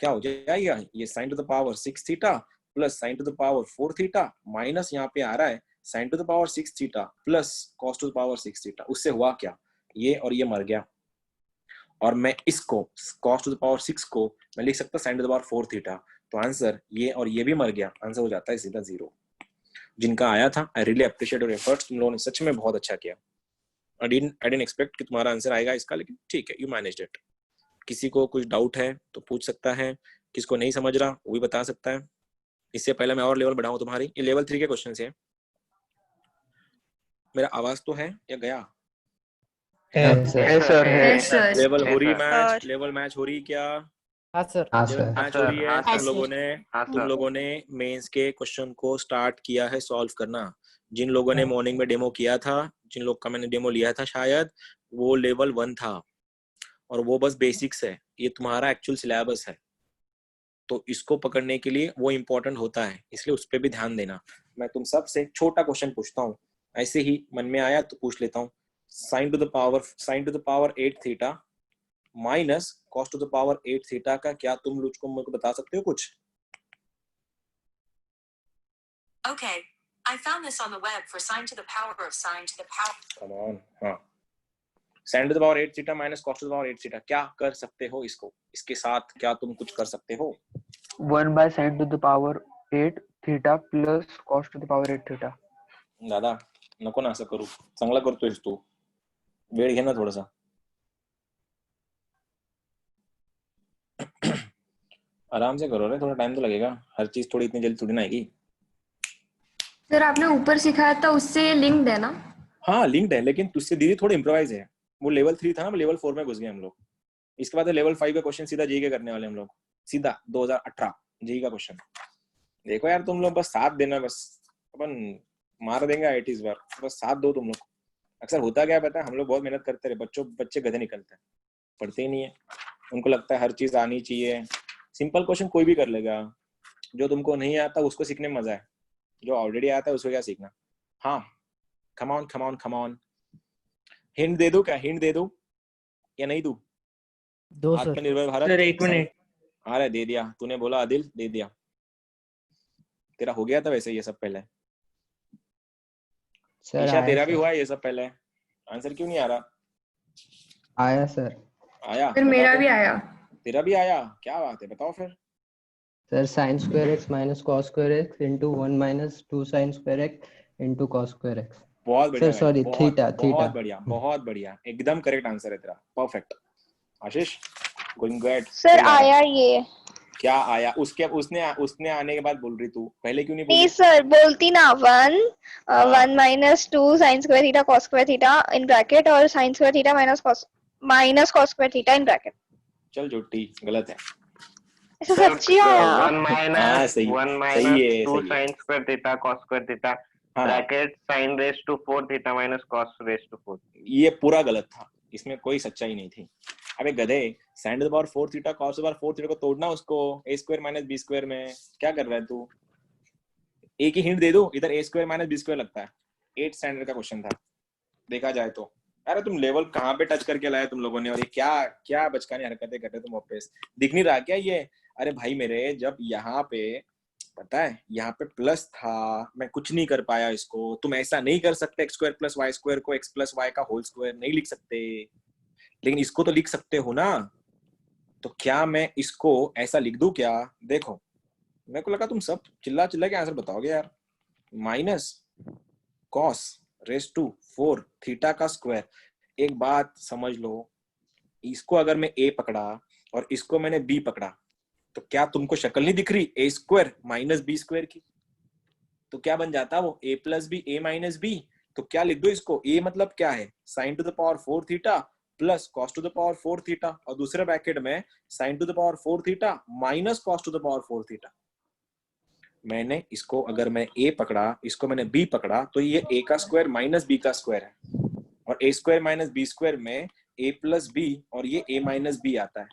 क्या हो जाएगा, ये sign to the power 6 theta plus sign to the power 4 theta minus यहाँ पे आ रहा है sine to the power 6 theta plus cos to the power 6 theta. उससे हुआ क्या, ये और ये मर गया, और मैं इसको कॉस टू द पावर 6 को मैं लिख सकता sign to the power 4 theta. तो आंसर ये और ये भी मर गया, आंसर हो जाता है सीधा 0। जिनका आया था, I really appreciate your efforts, तुम लोगों ने सच में बहुत अच्छा किया। आई डिडंट एक्सपेक्ट कि तुम्हारा आंसर आएगा इसका, लेकिन ठीक है, यू मैनेज्ड इट। किसी को कुछ डाउट है तो पूछ सकता है, किसको नहीं समझ रहा वो भी बता सकता है। इससे पहले मैं और लेवल बढ़ाऊं तुम्हारी, ये लेवल 3 के क्वेश्चन है। मेरा आवाज तो है या गया? सर लेवल हो रही सर। मैच, लेवल मैच हो रही क्या? हाँ सर। लेवल मैच हो रही है। हाँ, तुम लोगों ने मेंस के क्वेश्चन को स्टार्ट किया है सॉल्व करना। जिन लोगों ने मॉर्निंग में डेमो किया था, जिन लोग का मैंने डेमो लिया था शायद, वो लेवल 1 था और वो बस बेसिक्स है। ये तुम्हारा एक्चुअल सिलेबस है, तो इसको पकड़ने के लिए वो इम्पोर्टेंट होता है, इसलिए उस पर भी ध्यान देना। मैं तुम सबसे छोटा क्वेश्चन पूछता हूँ, ऐसे ही मन में आया तो पूछ लेता हूँ। Sign to the power 8 theta minus cos to the power 8 theta का क्या तुम मुझको मेरे को बता सकते हो कुछ? Okay, I found this on the web for sine to the power of sine to the power. Come on, हाँ। Sign to the power 8 theta minus cos to the power 8 theta, क्या कर सकते हो इसको? इसके साथ क्या तुम कुछ कर सकते हो? 1 by sin to the power 8 theta plus cos to the power 8 theta. दादा नको ना असं करू, चांगला करतोयस तू, वेळ घे ना थोडासा। आराम से करो रे, थोड़ा टाइम तो लगेगा, हर चीज थोड़ी इतनी जल्दी थोड़ी ना आएगी। सर आपने ऊपर सिखाया था उससे लिंक्ड है ना? हाँ लिंक्ड है, लेकिन तुझसे दीदी थोड़ी इम्प्रोवाइज है। वो लेवल 3 था ना, लेवल 4 में घुस गए हम लोग। इसके बाद लेवल 5 का क्वेश्चन सीधा जेई के करने वाले हम लोग, सीधा 2018 जेई का क्वेश्चन। देखो यार तुम लोग बस साथ देना, बस अपन मार देंगे आईटी इस बार, बस साथ दो तुम लोग। अक्सर होता क्या पता है, हम लोग बहुत मेहनत करते रहे, बच्चे गधे निकलते हैं, पढ़ते ही नहीं है। उनको लगता है हर चीज आनी चाहिए। सिंपल क्वेश्चन कोई भी कर लेगा, जो तुमको नहीं आता उसको सीखने में मजा है, जो ऑलरेडी आता है उसको क्या सीखना। हाँ कम ऑन। हिंट दे दूं क्या, हिंट दे दूं या नहीं दूं? दो सर। आत्मनिर्भर भारत सर 1 मिनट। अरे दे दिया, तूने बोला आदिल, दे दिया। तेरा हो गया था वैसे ये सब पहले। सर ईशा तेरा भी हुआ है ये सब पहले, आंसर क्यों नहीं आ रहा? आया सर। आया? फिर मेरा बता भी तो। आया। तेरा भी आया, क्या बात है, बताओ फिर। Sir sin square x minus cos square x into 1 minus 2 sin square x into cos square x. बहुत बढ़िया सर सॉरी थीटा बहुत बढ़िया, बहुत बढ़िया, एकदम करेक्ट आंसर है तेरा, परफेक्ट। आशीष गोइंग गुड सर आया ये। क्या आया? उसने आने के बाद बोल रही तू, पहले क्यों नहीं नहीं बोली? सर बोलती ना 1 हाँ। 1 minus 2 sine square theta cos square theta in bracket और sine square theta minus cos square theta in bracket. चल झूठी, गलत है। ऐसा सच्ची आया? 1 minus सही 1 है, minus 2 सही है। sin square theta cos square theta हाँ bracket sin raised to 4 theta minus cos raised to 4. ये पूरा गलत था, इसमें कोई सच्चाई नहीं थी। अबे गधे, sin to the power 4 theta cos to the power 4 theta को तोड़ना उसको a square minus b square में, क्या कर रहा है तू? एक ही हिंट दे दूं, इधर a square minus b square लगता है। 8 स्टैंडर्ड का क्वेश्चन था देखा जाए तो। अरे तुम लेवल कहाँ पे टच करके लाए तुम लोगों ने, और ये क्या क्या बचकानी हरकतें कर रहे तुम वापस, दिख नहीं रहा क्या ये? अरे भाई मेरे, जब यहाँ पे पता है यहाँ पे प्लस था, मैं कुछ नहीं कर पाया इसको। तुम ऐसा नहीं कर सकते x square plus y square को x प्लस y का होल स्क्वायर नहीं लिख सकते, लेकिन इसको तो लिख सकते हो ना। तो क्या मैं इसको ऐसा लिख दूं क्या? देखो मेरे को लगा तुम सब चिल्ला के आंसर बताओगे यार। Minus cos raise to 4 theta का स्क्वायर। एक बात समझ लो, इसको अगर मैं a पकड़ा और इसको मैंने b पकड़ा, तो क्या तुमको शक्ल नहीं दिख रही a square minus b square की? तो क्या बन जाता वो a plus B, a minus B. तो क्या लिख दो इसको, a मतलब क्या है sine to the power 4 theta plus cos to the power 4 theta और दूसरे ब्रैकेट में sine to the power 4 theta minus cos to the power 4 theta. मैंने इसको, अगर मैं a पकड़ा, इसको मैंने b पकड़ा, तो ये a का स्क्वायर माइनस b का स्क्वायर है, और a square minus b square में a प्लस b और ये a माइनस b आता है।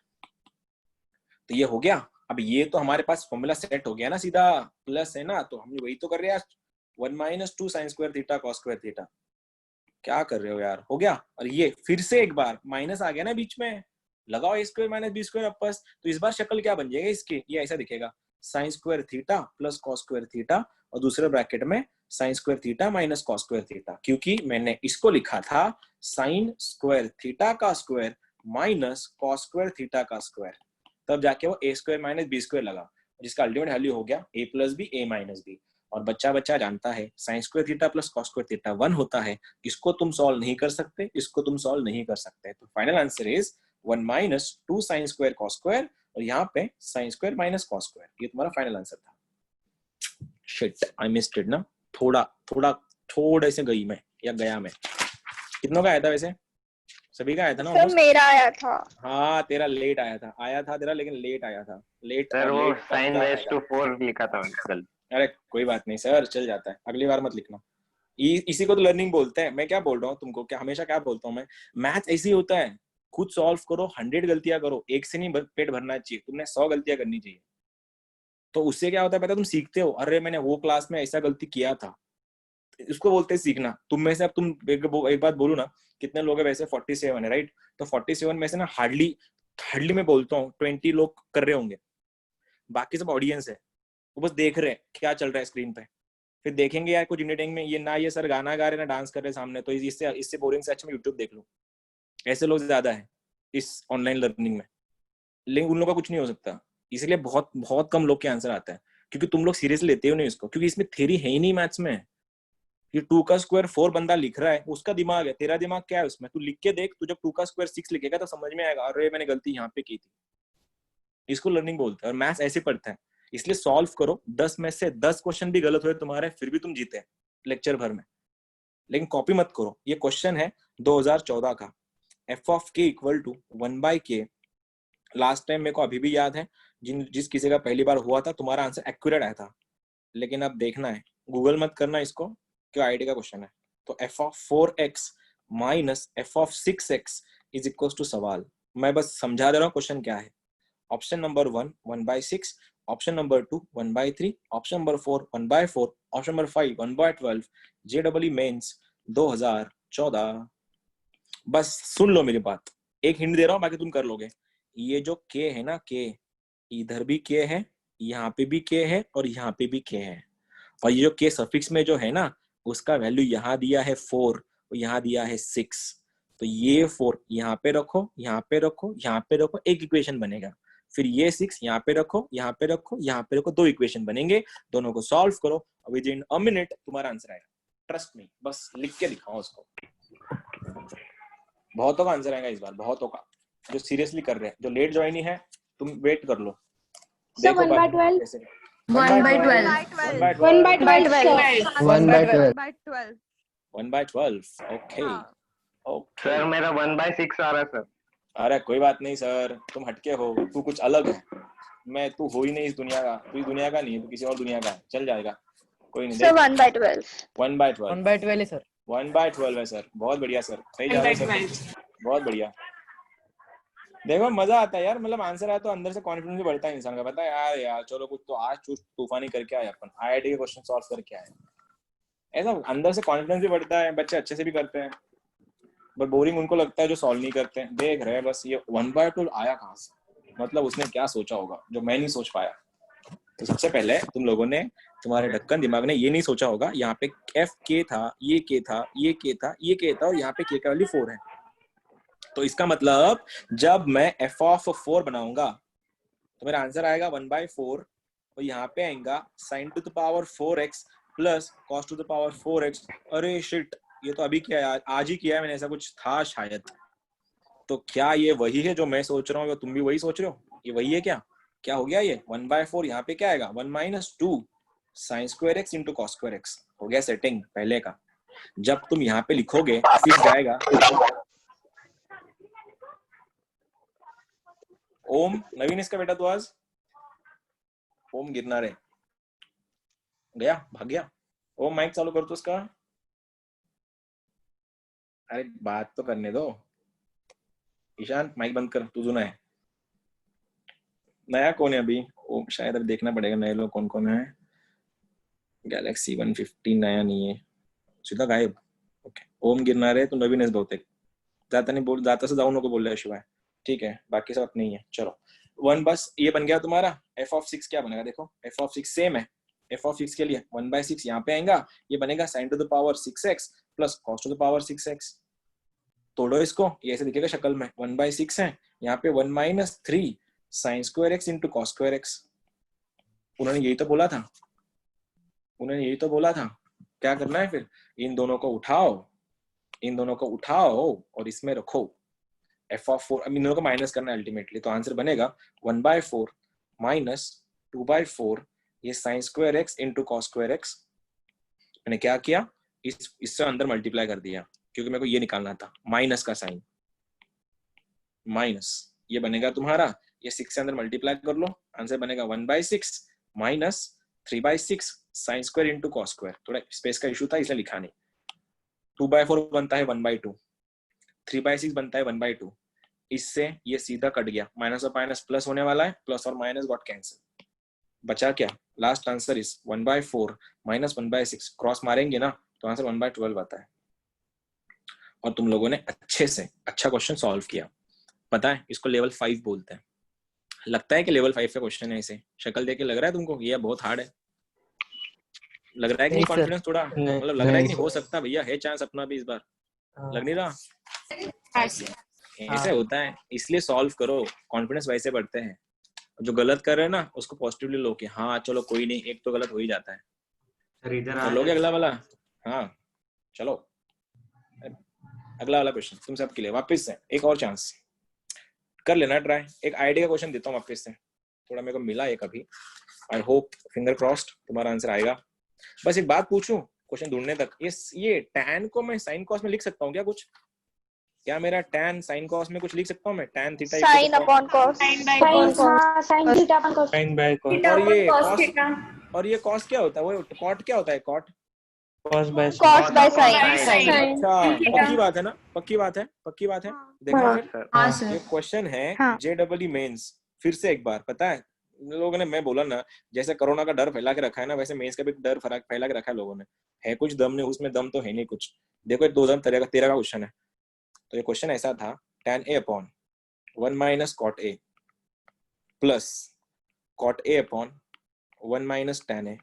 तो ये हो गया। अब ये तो हमारे पास फॉर्मूला सेट हो गया ना, सीधा प्लस है ना, तो हम वही तो कर रहे हैं, 1 minus 2 sine square theta cos square theta. क्या कर रहे हो यार, हो गया। और ये फिर से एक बार माइनस आ गया ना बीच में, लगाओ a square minus b square आपस, तो इस बार शक्ल क्या बन जाएगा इसकी, ये ऐसा दिखेगा, sine square theta plus cos square theta और दूसरे ब्रैकेट में sine square theta minus cos square theta, क्योंकि मैंने इसको लिखा था साइन स्क्वायर थीटा का square minus cos square theta का स्क्वायर, तब जाके वो a square minus b square लगा, जिसका अल्टीमेट वैल्यू हो गया a plus B a minus B. और बच्चा जानता है sine square theta plus cos square theta 1 होता है, इसको तुम सॉल्व नहीं कर सकते, इसको तुम सॉल्व नहीं कर सकते। तो final answer is 1 minus 2 sine square cos square, और यहाँ पे sine square minus cos square, ये तुम्हारा फाइनल आंसर था। शिट, आई मिस्ड इट ना, थोड़ा से गई मैं, या गया मैं। कितनों का आया था वैसे? सभी का आया था ना? सर मेरा आया था। हाँ तेरा लेट आया था तेरा, लेकिन लेट आया था, लेट सर वो साइन रेस टू 4 लिखा था मैंने। अरे कोई बात नहीं सर, चल जाता है, अगली बार मत लिखना। इसी को तो लर्निंग बोलते हैं। मैं क्या बोल रहा हूँ तुमको, क्या हमेशा क्या बोलता हूँ मैं, मैथ ऐसे ही होता है, खुद सॉल्व करो, 100 गलतियां करो, एक से नहीं पेट भरना चाहिए, तुमने 100 गलतियां करनी चाहिए। तो उससे क्या होता है पता है, तुम सीखते हो, अरे मैंने वो क्लास में ऐसा गलती किया था, इसको बोलते हैं सीखना। तुम में से अब तुम एक बात बोलू ना, कितने लोग है वैसे? 47 है राइट, तो 47 में से ना हार्डली मैं बोलता हूँ 20 लोग कर रहे होंगे, बाकी सब ऑडियंस है, वो बस देख रहे हैं क्या चल रहा है स्क्रीन पे। फिर देखेंगे यार कुछ इंजीनियरिंग में ये ना, ये सर गाना गा रहे ना डांस कर रहे सामने, तो इससे बोरिंग से अच्छा मैं यूट्यूब देख लूं। ऐसे लोग ज्यादा है इस ऑनलाइन लर्निंग में, लेकिन उन लोगों का कुछ नहीं हो सकता, इसलिए बहुत बहुत कम लोग के आंसर आता है, क्योंकि तुम लोग सीरियसली लेते हो नहीं इसको, क्योंकि इसमें थ्योरी है ही नहीं मैथ्स में। ये 2 का स्क्वायर 4 बंदा लिख रहा है, उसका दिमाग है, तेरा दिमाग क्या है उसमें? तू लिख के देख, तू जब 2 का स्क्वायर 6 लिखेगा तो समझ में आएगा, अरे मैंने गलती यहाँ पे की थी। इसको लर्निंग बोलते हैं, और मैथ्स ऐसे पढ़ता है। इसलिए सॉल्व करो, 10 में से 10 क्वेश्चन भी गलत हुए तुम्हारे, फिर भी तुम जीते लेक्चर भर में, लेकिन कॉपी मत करो। ये क्वेश्चन है 2014 का, f of k equal to 1/k। Last time मेरे को अभी भी याद है, जिस किसी का पहली बार हुआ था, तुम्हारा आंसर एक्यूरेट आया था, लेकिन अब देखना है, गूगल मत करना इसको, क्यों आईडी का क्वेश्चन है। तो f of 4x minus f of 6x is equal to सवाल। मैं बस समझा दे रहा हूँ क्वेश्चन क्या है। Option number 1 1/6, option number 2 1/3, option number 4 1/4, option number 5 1/12, JEE Mains 2014। बस सुन लो मेरी बात, एक हिंट दे रहा हूँ, बाकी तुम कर लोगे। ये जो k है ना, k इधर भी k है, यहाँ पे भी k है, और यहाँ पे भी k है, और ये जो k सफिक्स में जो है ना, उसका वैल्यू यहाँ दिया है 4 और यहाँ दिया है 6। तो ये 4 यहाँ पे रखो, यहाँ पे रखो, यहाँ पे रखो, एक इक्वेशन बनेगा। फिर ये 6 यहाँ पे रखो, यहाँ पे रखो, यहाँ पे रखो, 2 इक्वेशन बनेंगे। दोनों को सॉल्व करो, विद इन अ मिनट तुम्हारा आंसर आएगा। ट्रस्ट मी, बस लिख के दिखाओ उसको। बहुतों का आंसर आएगा इस बार, बहुतों का, जो सीरियसली कर रहे हैं। जो लेट ज्वाइन है तुम वेट कर लो, देखो 1/12 1/12 ओके ओके। सर मेरा 1/6 आ रहा है सर। अरे कोई बात नहीं सर, तुम हटके हो, तू कुछ अलग है, मैं तू हो ही नहीं इस दुनिया का, तू इस दुनिया का नहीं है, तू किसी और दुनिया का है, चल जाएगा, कोई नहीं। सर 1/12 1/12 है सर, 1/12 है सर, बहुत बढ़िया सर, सही जा रहे हैं सर, बहुत बढ़िया। देखो मजा आता है यार, मतलब आंसर आया तो अंदर से कॉन्फिडेंस भी बढ़ता है इंसान का, पता है यार चलो कुछ तो आज तूफानी करके आए अपन, IIT के क्वेश्चन सॉल्व करके आए, ऐसा अंदर से कॉन्फिडेंस भी बढ़ता है, बच्चे अच्छे से भी करते हैं, बट बोरिंग उनको लगता है जो सॉल्व नहीं करते हैं। देख रहे हैं बस ये 1/12 आया कहाँ से, मतलब उसने क्या सोचा होगा जो मैं नहीं सोच पाया। तो सबसे पहले तुम लोगों ने, तुम्हारे ढक्कन दिमाग ने ये नहीं सोचा होगा यहाँ पे f k था, ये k था, ये k था, ये k था, और यहाँ पे k का वैल्यू 4 है। तो इसका मतलब जब मैं f ऑफ 4 बनाऊंगा तो मेरा आंसर आएगा 1/4, और यहाँ पे आएगा sin to the power 4x plus cos to the power 4x। अरे शिट, ये तो अभी किया है, आज ही किया है मैंने, ऐसा कुछ था शायद। तो क्या ये वही है जो मैं सोच रहा हूँ, या तुम भी वही सोच रहे हो? ये वही है क्या? क्या हो गया ये 1/4, यहाँ पे क्या आएगा 1 - 2 sin square x into cos square x। हो गया सेटिंग पहले का। जब तुम यहाँ पे लिखोगे फिर जाएगा ओम नवीन इसका बेटा तो आज ओम गिरना रे गया भाग गया। ओम माइक चालू कर तो उसका। अरे बात तो करने दो। ईशान माइक बंद कर, तू सुना है। नया कौन है अभी? ओम शायद अब देखना पड़ेगा नए लोग कौन कौन है। गैलेक्सी 150 नया नहीं है, सीधा गायब। ओके ओम गिरना रे तो नवीन बहुतेक ज्यादा नहीं बोल, ज्यादा से डाउन को बोल रहा है शिवाय। ठीक है बाकी सब अपने ही है। चलो वन बस ये बन गया तुम्हारा। एफ ऑफ 6 क्या बनेगा देखो, एफ ऑफ 6 सेम है। एफ ऑफ 6 के लिए 1/6 यहाँ पे आएगा, ये बनेगा sin to the power 6x plus cos to the power 6x। तोड़ो इसको, ये ऐसे दिखेगा शक्ल में। 1/6 है, यहाँ पे 1 - 3 sin square x into cos square x। उन्होंने यही तो बोला था, उन्होंने यही तो बोला था। क्या करना है फिर, इन दोनों को उठाओ, इन दोनों को उठाओ और इसमें रखो f ऑफ 4। अब इन दोनों को माइनस करना है अल्टीमेटली, तो आंसर बनेगा 1/4 माइनस 2/4 ये sin square x into cos square x। मैंने क्या किया, इससे अंदर मल्टीप्लाई कर दिया क्योंकि मेरे को ये निकालना था माइनस का साइन। माइनस ये बनेगा तुम्हारा, ये 6 से अंदर मल्टीप्लाई कर लो, आंसर बनेगा 1/6 minus 3/6 sin square into cos square. थोड़ा स्पेस का इशू था इसलिए लिखा नहीं। 2/4 बनता है 1/2, 3/6 बनता है 1/2। इससे ये सीधा कट गया, माइनस और माइनस प्लस होने वाला है, प्लस और माइनस गॉट कैंसिल। बचा क्या, last answer is 1/4 minus 1/6। Cross मारेंगे ना तो आंसर 1/12 आता है। और तुम लोगों ने अच्छे से अच्छा क्वेश्चन सॉल्व किया। पता है इसको लेवल 5 बोलते हैं। लगता है कि लेवल 5 का क्वेश्चन है, इसे शक्ल देख के लग रहा है तुमको ये बहुत हार्ड है? लग रहा है कि नहीं कॉन्फिडेंस थोड़ा, मतलब लग रहा है कि नहीं हो सकता भैया, है चांस अपना भी इस बार? लग नहीं रहा? ऐसे होता है, इसलिए सॉल्व करो, कॉन्फिडेंस वैसे बढ़ते हैं। जो गलत कर रहे हैं ना उसको पॉजिटिवली लो कि हाँ चलो कोई नहीं, एक तो गलत हो ही जाता है। कर लोगे अगला वाला? हाँ चलो अगला वाला क्वेश्चन तुम सबके लिए वापस से एक और चांस कर लेना ट्राई। एक आइडिया का क्वेश्चन देता हूँ वापस से, थोड़ा मेरे को मिला एक अभी। आई होप फिंगर क्रॉस्ड तुम्हारा आंसर आएगा। बस एक बात पूछूं क्वेश्चन ढूंढने तक, ये tan को मैं sin cos में लिख सकता हूँ क्या कुछ? क्या मेरा tan sin cos में कुछ लिख सकता हूँ मैं? tan theta sin upon cos, sin theta upon cos, sin by cos, theta और upon ये cos cos, theta, और ये cos क्या होता है? वो cot क्या होता है? cot cos by sin, cos by sin। अच्छा पक्की बात है ना, पक्की बात है, पक्की बात है। देखा फिर सर हाँ ये सर, क्वेश्चन है हाँ। JEE Mains. फिर से एक बार, पता है लोगों ने, मैं बोला ना जैसे कोरोना का डर फैला के रखा है ना, वैसे मेंस का भी डर फैला के रखा है लोगों ने। है कुछ दम नहीं उसमें, दम तो है नहीं कुछ। देखो 2013 का क्वेश्चन है। तो ये क्वेश्चन ऐसा था, tan A upon 1 - cot A plus cot A upon 1 - tan A।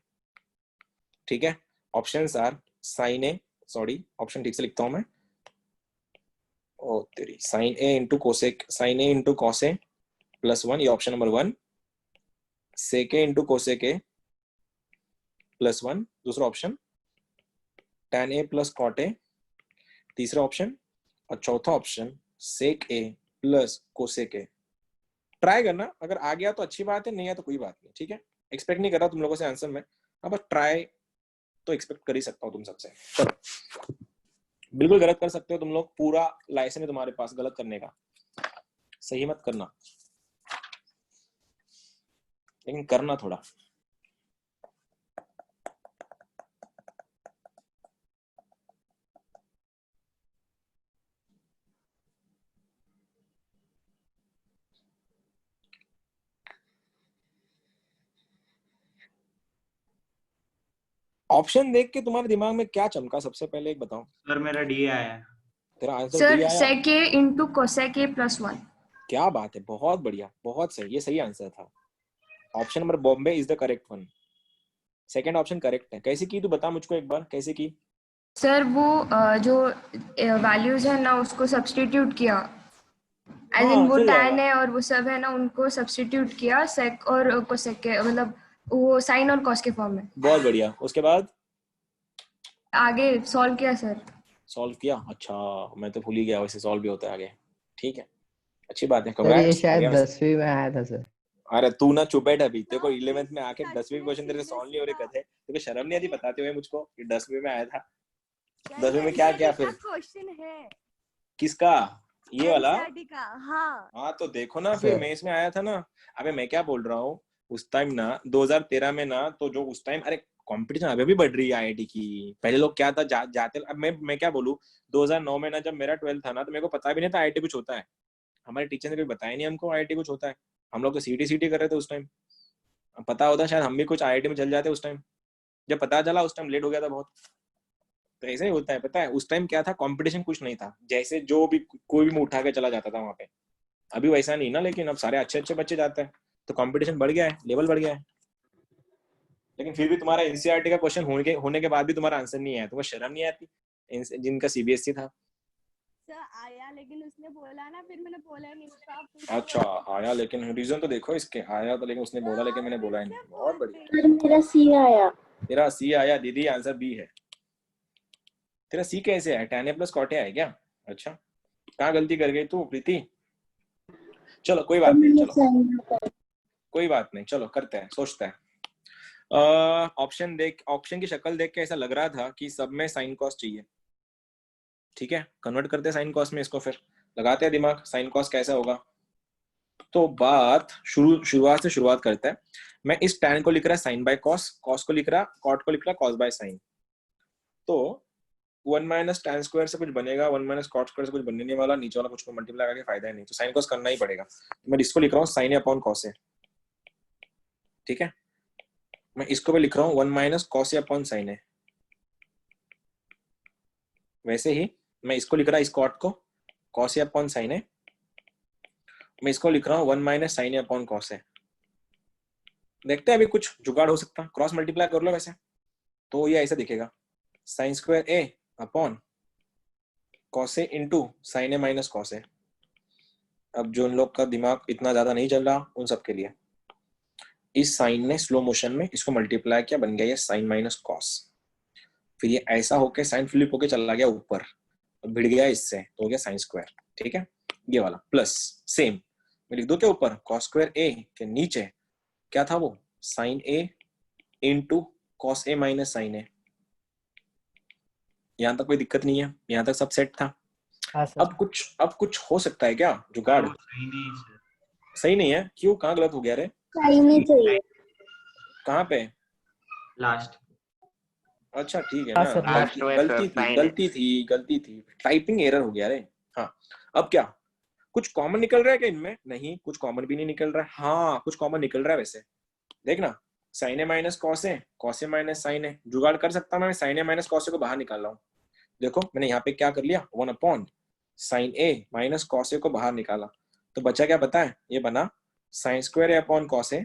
ठीक है, options are sin A, sorry option ठीक से लिखता हूं मैं, ओ तेरी, sin A into cosec, sin A into cos A plus 1, ये option number 1। sec A into cosec A plus 1 दूसरा option, tan A plus cot A तीसरा ऑप्शन, और चौथा option sec A plus cosec A। Try करना, अगर आ गया तो अच्छी बात है, नहीं है तो कोई बात नहीं। ठीक है, एक्सपेक्ट नहीं कर रहा तुम लोगों से आंसर में, अब ट्राई तो एक्सपेक्ट कर ही सकता हूँ तुम सबसे। चलो बिल्कुल गलत कर सकते हो तुम लोग, पूरा लाइसेंस है तुम्हारे पास गलत करने का, सही मत करना लेकिन करना थोड़ा। ऑप्शन देख के तुम्हारे दिमाग में क्या चमका सबसे पहले एक बताओ। सर मेरा डी आया। तेरा आंसर सर डी आया? sec A into cosec A plus 1। क्या बात है, बहुत बढ़िया, बहुत सही, ये सही आंसर था। Option number Bombay is the correct one. Second option correct है। कैसे की तू बता मुझको एक बार, कैसे की? सर वो जो वैल्यूज है ना उसको सब्स्टिट्यूट किया, एज इन वो चल tan जाएगा। है और वो सब है ना उनको सब्स्टिट्यूट किया sec और cosec के, मतलब वो sin और cos के फॉर्म में। बहुत बढ़िया, उसके बाद आगे सॉल्व किया सर। सॉल्व किया? अच्छा मैं तो भूल ही गया, वैसे सॉल्व भी होता है आगे। ठीक है, अच्छी बात है, सर ये congrats, शायद आगे वैसे। 10वीं में आया था सर। अरे तू ना चुप बैठ अभी, देखो 11th में आके 10वीं क्वेश्चन तेरे सॉल्व नहीं हो रहे कथे, तेरे को शर्म नहीं आती बताते हुए मुझको कि 10वीं में आया था? 10वीं में क्या किया फिर? क्वेश्चन है किसका? ये वाला NCERT का, हाँ हाँ तो देखो ना फिर मैं इसमें आया था ना। अबे मैं क्या बोल रहा हूँ, उस टाइम ना 2013 में ना, तो जो उस टाइम अरे कंपटीशन अभी भी बढ़ रही है आईआईटी की। पहले लोग क्या था जाते, अब मैं क्या बोलूँ, 2009 में ना जब मेरा 12th था ना, तो मेरे को पता भी नहीं था आईआईटी कुछ होता है। हमारे टीचर ने कभी बताया नहीं हमको आईआईटी कुछ होता है। हम लोग तो सीटी कर रहे थे उस टाइम। पता होता शायद हम भी कुछ आईआईटी में चल जाते उस टाइम। जब पता चला उस टाइम लेट हो गया था बहुत। तो ऐसे ही होता है, पता है उस टाइम क्या था, कंपटीशन कुछ नहीं था, जैसे जो भी कोई भी उठा के चला जाता था वहां पे। अभी वैसा नहीं ना, लेकिन अब सारे अच्छे अच्छे बच्चे जाते हैं, तो कंपटीशन बढ़ गया है, लेवल बढ़ गया है। लेकिन फिर भी तुम्हारा एनसीईआरटी का क्वेश्चन होने के बाद भी तुम्हारा आंसर नहीं आया, तुम्हें शर्म नहीं आती? जिनका सीबीएसई था। सर आया, लेकिन उसने बोला ना, फिर मैंने बोला नहीं उसका। आप पूछो अच्छा आया, लेकिन रीजन तो देखो इसके, आया तो लेकिन उसने बोला, लेकिन मैंने बोला ही नहीं। बहुत बढ़िया। सर मेरा सी आया। तेरा सी आया दीदी, आंसर बी है। तेरा सी कैसे है, tan a plus cot a है क्या? अच्छा कहाँ गलती कर गई तू प्रीति? चलो कोई बात नहीं, चलो कोई बात नहीं, चलो करते हैं, सोचते हैं। ऑप्शन की शक्ल देख के ऐसा लग रहा था कि सब में साइन कॉस चाहिए। ठीक है, कन्वर्ट करते हैं साइन कॉस में इसको, फिर लगाते हैं दिमाग साइन कॉस कैसा होगा। तो बात शुरुआत से शुरुआत करते हैं। मैं इस tan को लिख रहा साइन बाय कॉस, कॉस को लिख रहा कॉट को लिख रहा कॉस बाय साइन। तो 1 माइनस tan स्क्वायर से कुछ बनेगा, 1 माइनस कॉट स्क्वायर से कुछ बनने नहीं वाला, नीचे वाला कुछ को मल्टीप्लाई करके फायदा ही नहीं, तो साइन कॉस करना ही पड़ेगा। मैं इसको लिख रहा हूँ sign A upon cos A. ठीक है, मैं इसको भी लिख रहा हूँ 1 minus cos A upon sine ए। वैसे ही मैं इसको लिख रहा इस कॉट को कॉस ए अपॉन साइन ए। मैं इसको लिख रहा हूँ 1 minus sign A upon cos A. देखते हैं अभी कुछ जुगाड़ हो सकता है, क्रॉस मल्टीप्लाई कर लो वैसे, तो ये ऐसा दिखेगा sine square A upon cos A into sine A minus cos A. अब जो उन लोग का दिमाग इतना ज्यादा नहीं चल रहा उन सब के लिए, इस साइन ने स्लो मोशन में इसको मल्टीप्लाई किया, बन गया ये साइन माइनस कॉस। फिर ये ऐसा होके साइन फ्लिप होके चला गया ऊपर, भिड़ गया इससे, तो हो गया साइन स्क्वायर। ठीक है, ये वाला प्लस सेम मैं लिख दो क्या ऊपर, कॉस स्क्वायर ए के नीचे क्या था वो, sign A into cos A minus sign ए। यहाँ तक कोई दिक्कत नहीं है, यहाँ तक सब सेट था। अब कुछ हो सकता है क्या जुगाड़? सही नहीं है, क्यों, कहाँ गलत हो गया रे? सही नहीं चाहिए। कहाँ पे? लास्ट। अच्छा ठीक है ना, गलती थी, टाइपिंग एरर हो गया रे। हाँ अब क्या, कुछ कॉमन निकल रहा है क्या इनमें? नहीं, कुछ कॉमन भी नहीं निकल रहा है। हाँ कुछ कॉमन निकल रहा है वैसे, देखना sign A minus cos A minus sign ए। जुगाड़ कर सकता मैं sign A minus cos A को बाहर निकाल रहा हूँ। देखो मैंने यहाँ पे क्या कर लिया, 1 upon sine A minus cos A को बाहर निकाला, तो बचा क्या पता है, ये बना sine square A upon cos A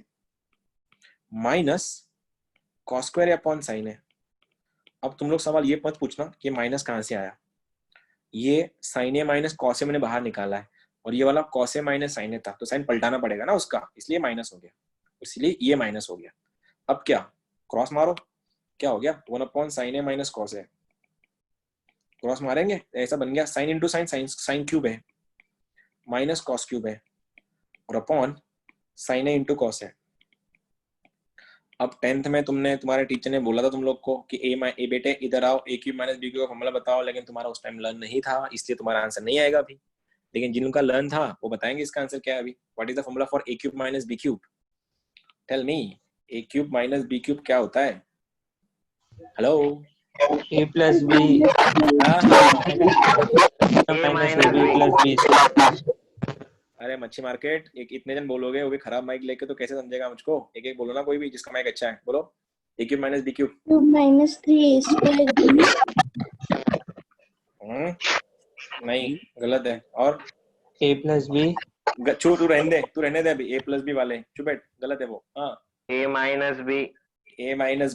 minus cos square A upon sine ए। अब तुम लोग सवाल ये मत पूछना कि माइनस कहाँ से आया, ये sign A minus cos A मैंने बाहर निकाला है, और ये वाला कॉस ए माइनस साइन ए था, तो साइन पलटाना पड़ेगा ना उसका, इसलिए माइनस हो गया, इसलिए ये माइनस हो गया। अब क्या, क्रॉस मारो, क्या हो गया 1 upon sine A minus cos A. Cross मारेंगे ऐसा बन गया sine into sine, sine cube है माइनस कॉस क्यूब है, और upon sine A into cos है। अब 10th में तुम्हारे टीचर ने बोला था तुम लोग को कि ए बेटे इधर आओ, ए क्यूब माइनस बी क्यूब का फॉर्मूला बताओ, लेकिन तुम्हारा उस टाइम लर्न नहीं था, इसलिए तुम्हारा आंसर नहीं आएगा अभी। लेकिन जिनका लर्न था वो बताएंगे इसका आंसर क्या है अभी। What is the formula for A cube minus B cube? Tell me, A cube minus B cube क्या होता है? Hello, A plus B minus A B plus B. अरे मच्छी मार्केट, एक इतने जन बोलोगे, वो भी खराब माइक लेके, तो कैसे समझेगा मुझको? एक एक बोलो ना, कोई भी जिसका माइक अच्छा है बोलो। A cube minus B cube minus 3 square B. नहीं गलत है। और ए प्लस बी, छू, तू रहने दे अभी, ए प्लस बी वाले चुप बैठ, गलत है वो। हाँ ए माइनस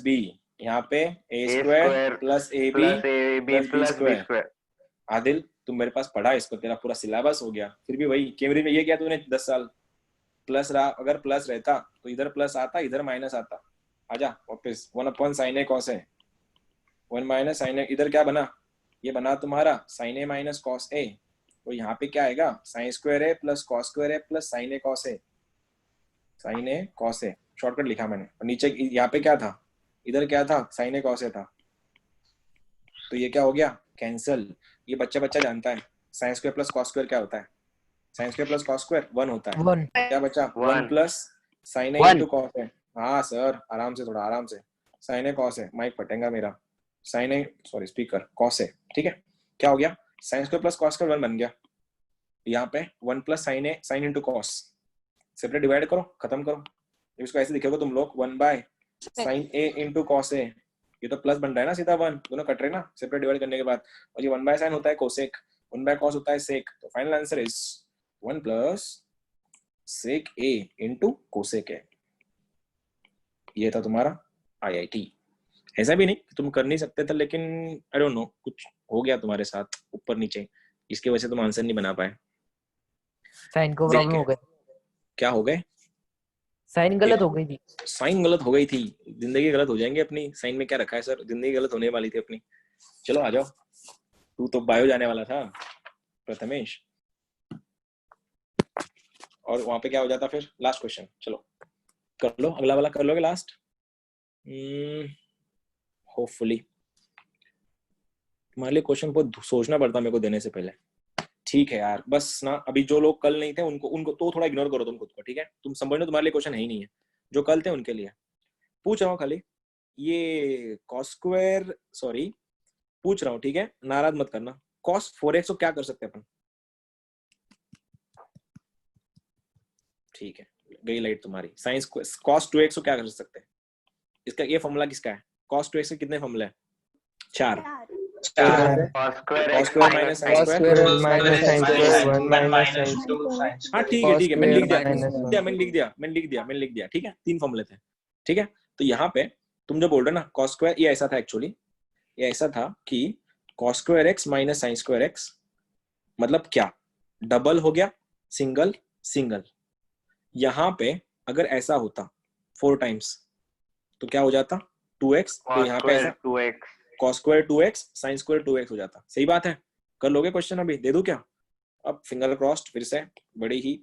बी, यहाँ पे A square plus A B plus B square. Adil तुम मेरे पास पढ़ा इसको, तेरा पूरा सिलेबस हो गया, फिर भी वही कैमरे में ये क्या तूने 10 साल प्लस रहा, अगर प्लस रहता तो इधर प्लस आता, इधर माइनस आता। आजा वापस, 1 upon sine A cos A, 1 minus sign ए, इधर क्या बना, ये बना तुम्हारा sign A minus cos A, तो यहाँ पे क्या आएगा, sine square A plus cos square A plus sign A cos A, sign A cos A, shortcut लिखा मैंने। और नीचे यहाँ पे क्या था, इधर क्या था, साइन ए कॉस ए था, तो ये क्या हो गया, कैंसल। ये बच्चा जानता है, sine square plus cos square क्या होता है? Sine square plus cos square 1 होता है। 1 क्या बचा? 1 1 प्लस साइन ए One. इंटू कॉस ए। हाँ सर, आराम से, थोड़ा आराम से। Sign A cos A, mic फटेगा मेरा। Sign A, sorry speaker, cos A, ठीक है। क्या हो गया? Sign square plus cos square 1 बन गया। यहाँ पे 1 प्लस साइन ए, sine into cos, separate divide करो, खत्म करो। इसको ऐसे लिखोगे तुम लोग 1 by sine A into cos A. ये तो प्लस बन रहा है ना, सीधा 1, दोनों कट रहे ना सेपरेट डिवाइड करने के बाद। और ये 1 बाय साइन होता है कोसेक, 1 बाय कॉस होता है सेक। तो final answer is 1 plus sec A into cosec A. ये था तुम्हारा आईआईटी। ऐसा भी नहीं कि तुम कर नहीं सकते थे, लेकिन आई डोंट नो, कुछ हो गया तुम्हारे साथ ऊपर नीचे, इसकी वजह से तुम आंसर नहीं बना पाए। साइन को प्रॉब्लम हो गई, क्या हो गए? साइन गलत हो गई थी। साइन गलत हो गई थी। जिंदगी गलत हो जाएंगे अपनी, साइन में क्या रखा है सर, जिंदगी गलत होने वाली थी अपनी। चलो आ जाओ, तू तो बायो जाने वाला था प्रथमेश, और वहां पे क्या हो जाता फिर? लास्ट क्वेश्चन, चलो कर लो, अगला वाला कर लोगे लास्ट, होपफुली। तुम्हारे लिए क्वेश्चन बहुत सोचना पड़ता मेरे को देने से पहले। ठीक है यार, बस ना अभी जो लोग कल नहीं थे उनको तो थोड़ा इग्नोर करो तुम खुद को, ठीक है? तुम समझ लो तुम्हारे लिए क्वेश्चन है ही नहीं है। जो कल थे उनके लिए पूछ रहा हूँ खाली। ये कॉस स्क्वायर, सॉरी पूछ रहा हूँ, ठीक है, नाराज मत करना। कॉस 4x को क्या कर सकते हैं अपन? ठीक है, गई लाइट तुम्हारी। साइंस कॉस 2x को क्या कर सकते हैं? इसका ये फॉर्मूला किसका है? कॉस 2x के कितने फॉर्मूले हैं? 4। cos square cos x square minus sine cos square. square minus sin square 1 1 minus sin minus 2 sin हाँ square। ठीक है, cos ठीक है, मैंने लिख square दिया, minus 1 मैंने लिख दिया, ठीक है। 3 फॉर्मूले थे, ठीक है। तो यहाँ पे तुम जो बोल रहे हो ना कॉस स्क्वायर, ये ऐसा था एक्चुअली, ये ऐसा था कि cos square x minus sine square x, मतलब क्या? डबल हो गया, सिंगल सिंगल। यहाँ पे अगर ऐसा होता 4 टाइम्स तो क्या हो जाता? 2x। तो cos यहाँ पे ऐसा square 2x cos square 2x sine square 2x हो जाता। सही बात है, कर लोगे क्वेश्चन? अभी दे दूं क्या? अब फिंगर क्रॉस्ड, फिर से बड़ी ही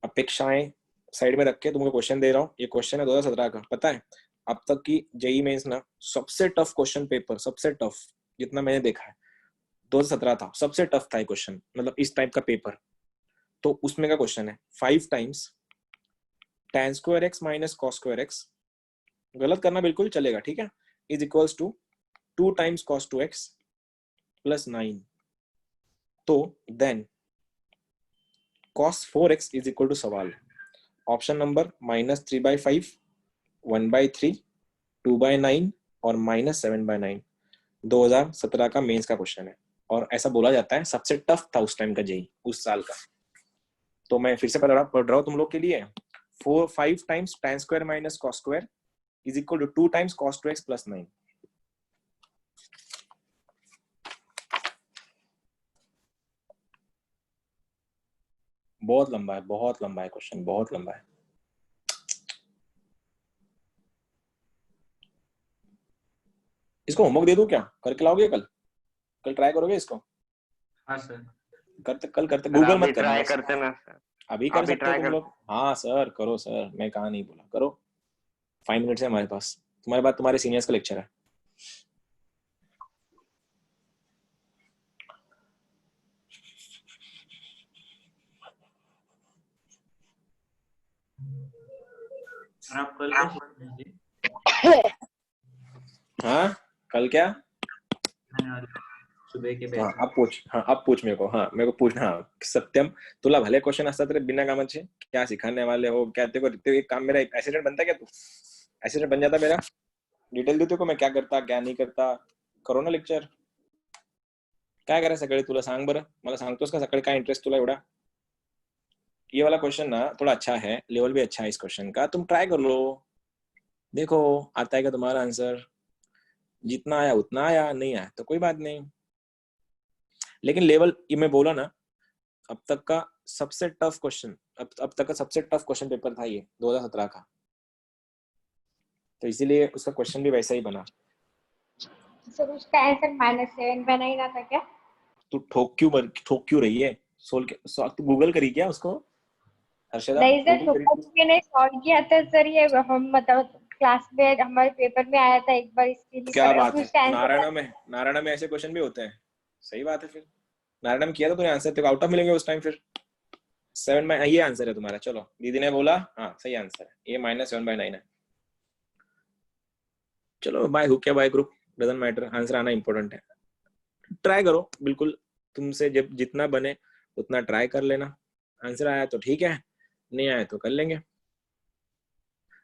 अपेक्षाएं साइड में रख के तुमको क्वेश्चन दे रहा हूँ। ये क्वेश्चन है 2017 का। पता है अब तक की जेई मेंस ना सबसे टफ क्वेश्चन पेपर, सबसे टफ जितना मैंने देखा है 2017 था, सबसे टफ था ये क्वेश्चन, मतलब इस टाइप का पेपर। तो उसमें का क्वेश्चन है 5 times tan square x minus cos square x, गलत करना बिल्कुल चलेगा, ठीक है, is equals to 2 times cos 2x plus 9। तो then cos 4x is equal to सवाल ऑप्शन नंबर -3/5, 1/3, 2/9 और -7/9। 2017 का मेंस का क्वेश्चन है, और ऐसा बोला जाता है सबसे टफ था उस टाइम का जेई, उस साल का। तो मैं फिर से पढ़ रहा हूँ तुम लोग के लिए। 5 times tan square minus cos square is equal to 2 times cos 2x plus 9। बहुत लंबा है, बहुत लंबा है क्वेश्चन, बहुत लंबा है। इसको होमवर्क दे दूं क्या? करके लाओगे कल? कल ट्राई करोगे इसको? हाँ सर। कल करते, गूगल मत करना ट्राई बस। करते ना सर, अभी कर अभी सकते हो try तुम लोग। हाँ सर करो सर, मैं कहा नहीं बोला, करो। 5 मिनट्स है हमारे पास, तुम्हारे बाद तुम्हारे सीनियर्स का लेक्चर है। सर आप कल क्या सीखेंगे? हाँ कल क्या? सुबह के हाँ बैच। अब पूछ, हाँ अब पूछ मेरे को, हाँ मेरे को पूछना। हाँ सत्यम, तुला भले क्वेश्चन असतात रे बिना कामाचे, क्या सिखाने वाले हो क्या? तेरे को एक काम, मेरा असिस्टेंट बनता क्या तू? असिस्टेंट बन जाता मेरा, डिटेल देतो को मैं क्या करता क्या नहीं करता। करो ना लेक्चर। काय करायचं सकाळी तुला सांग बरं, मला सांगतोस का सकाळी काय इंटरेस्ट तुला एवढा? ये वाला क्वेश्चन ना थोड़ा अच्छा है, लेवल भी अच्छा है इस क्वेश्चन का, तुम ट्राई कर लो, देखो आता है क्या तुम्हारा आंसर। जितना आया उतना आया, नहीं आया तो कोई बात नहीं। लेकिन लेवल, ये मैं बोला ना, अब तक का सबसे टफ क्वेश्चन, अब तक का सबसे टफ क्वेश्चन पेपर था ये 2017 का, तो इसीलिए उसका क्वेश्चन भी वैसा ही बना। सर उसका आंसर -7/9 आता क्या? तू ठोक क्यों रही है? तू गूगल करी क्या उसको हर्षदा? नहीं सर, Google करी सुपर तू? मैंने सॉल्व किया था सर, ये हम मतलब क्लास में हमारे पेपर में आया था एक बार, इसके लिए क्या पर बात अब है, उसका आंसर नारायण में ऐसे क्वेश्चन भी होते हैं। सही बात है फिर, नारायणम किया था तूने आंसर, तेरे को आउट ऑफ मिलेंगे उस टाइम फिर 7 बाय, ये आंसर है तुम्हारा। चलो दीदी ने बोला हाँ सही आंसर है, ये -7/9 है। चलो बाय हुक या bye group doesn't matter, answer आना इंपॉर्टेंट है। ट्राई करो बिल्कुल, तुमसे जब जितना बने उतना ट्राई कर लेना। आंसर आया तो ठीक है, नहीं आया तो कर लेंगे।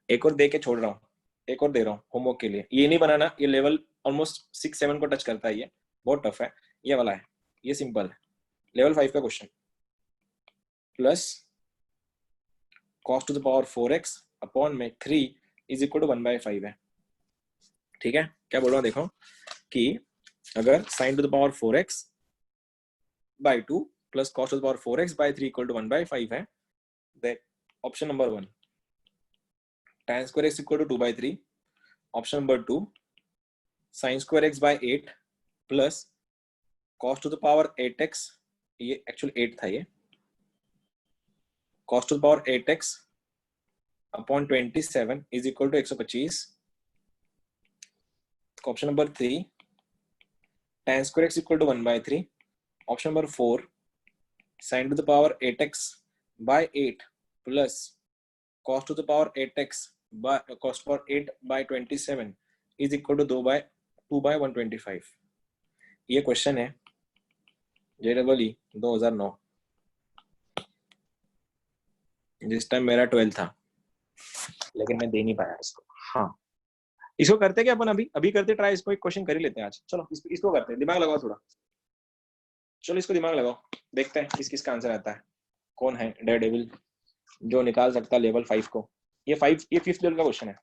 एक और दे के छोड़ रहा हूँ, एक और दे रहा हूँ होमवर्क के लिए। ये नहीं बनाना, ये लेवल ऑलमोस्ट 6-7 को टच करता है, ये बहुत टफ है। ये वाला है, ये सिंपल है, लेवल 5 का question. Plus cos to the power 4x upon में 3 इज इक्वल टू 1/5 है। ठीक है, क्या बोल रहा हूँ देखो कि अगर sin to the power 4x by 2 plus cos to the power 4x by 3 equal to 1/5 है, then option number 1 tan square x equal to 2/3, option number 2 sin square x by 8 plus cos to the power 8x, ये एक्चुअली 8 था, ये cos to the power 8x upon 27 is equal to 125। Option number 3 tan square x equal to 1/3, option number 4 sin to the power 8x by 8 plus cos to the power 8x by cos to power 8 by 27 is equal to 2/125। ये क्वेश्चन है JEE 2009, जिस टाइम मेरा 12 था, लेकिन मैं दे नहीं पाया इसको। हाँ, इसको करते क्या अपन अभी करते ट्राई, इसको एक क्वेश्चन कर ही लेते हैं आज। चलो इसको करते हैं, दिमाग लगाओ थोड़ा। चलो इसको दिमाग लगाओ, देखते हैं किस किसका आंसर आता है। कौन है डेयर डेविल जो निकाल सकता है लेवल 5 को। ये 5th लेवल का क्वेश्चन है।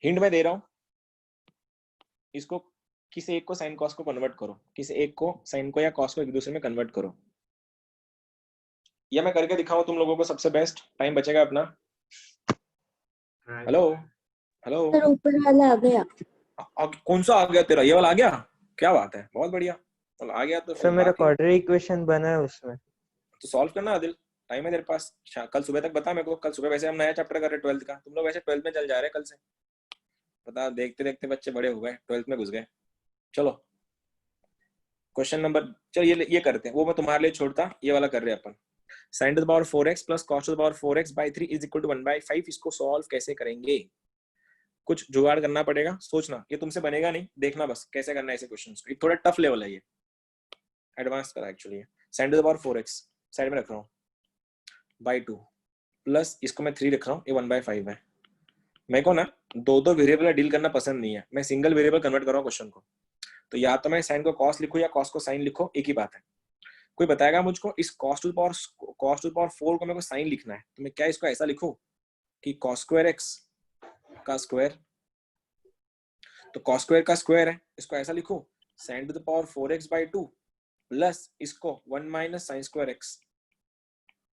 हिंट मैं दे रहा हूं, इसको किसी एक को साइन कॉस को कन्वर्ट करो, किसी एक को साइन को या कॉस को एक दूसरे में कन्वर्ट करो, या मैं करके दिखाऊं तुम लोगों को सबसे बेस्ट, टाइम बचेगा अपना। हेलो सर ऊपर वाला आ गया। कौन सा आ गया तेरा? ये वाला आ गया, क्या बात है, बहुत बढ़िया। चलो आ गया तो सर मेरा क्वाड्रेटिक इक्वेशन बना है उसमें, तो सॉल्व करना आदिल, टाइम है तेरे पास। कल सुबह तक बता मेरे को, कल सुबह वैसे हम नया चैप्टर कर रहे 12th का, तुम लोग वैसे 12th में चल जा रहे कल से, पता देखते देखते बच्चे बड़े हो गए, 12th में घुस गए। चलो क्वेश्चन नंबर, चलो ये करते हैं, वो मैं तुम्हारे लिए छोड़ता, ये वाला कर रहे हैं अपन। sin to the power 4x plus cos to the power 4x by 3 is equal to 1/5। इसको सॉल्व कैसे करेंगे? कुछ जुगाड़ करना पड़ेगा, सोचना, ये तुमसे बनेगा नहीं, देखना बस कैसे करना है ऐसे क्वेश्चंस को। एक थोड़ा टफ लेवल है, ये एडवांस करा actually. sin to the power 4x side में रख रहा हूँ by 2 प्लस इसको मैं 3 रख रहा हूँ, ये 1/5 है। मेरे को ना दो वेरिएबल डील करना पसंद नहीं है, मैं सिंगल वेरिएबल कन्वर्ट कर रहा हूँ क्वेश्चन को। तो या तो मैं साइन को कॉस लिखूं या कॉस को साइन लिखो, एक ही बात है। कोई बताएगा मुझको इस cos टू द पावर 4 को मेरे को साइन लिखना है, तो मैं क्या इसको ऐसा लिखूं कि cos स्क्वायर x का स्क्वायर, तो cos स्क्वायर का स्क्वायर है, इसको ऐसा लिखूं sin to the power 4x by 2 plus इसको 1 माइनस साइन स्क्वायर x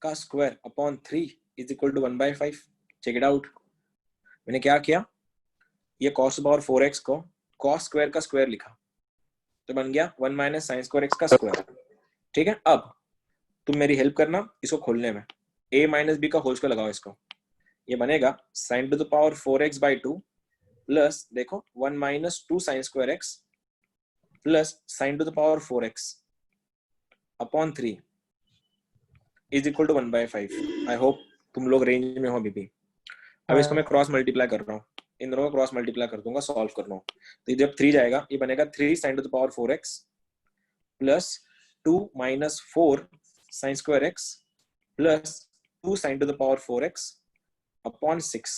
का square upon 3 is equal to 1/5। Check it out, मैंने क्या किया, ये cos टू पावर 4x को cos स्क्वायर का स्क्वायर लिखा, तो बन गया 1 माइनस साइन स्क्वायर x का स्क्वायर। ठीक है, अब तुम मेरी हेल्प करना इसको खोलने में, a माइनस बी का होल स्क्वायर लगाओ इसको, ये बनेगा sin to the power 4x by 2 plus देखो 1 minus 2 sine square x plus sin to the power 4x upon 3 is equal to 1/5। I hope तुम लोग रेंज में हो अभी भी। अब इसको मैं क्रॉस मल्टीप्लाई कर रहा हूँ, इन दोनों को क्रॉस मल्टीप्लाई कर दूंगा, सॉल्व कर रहा हूँ। तो जब 3 जाएगा, ये बनेगा 3 sin to the power 4x plus 2 minus 4 sine square x plus 2 sin to the power 4x upon 6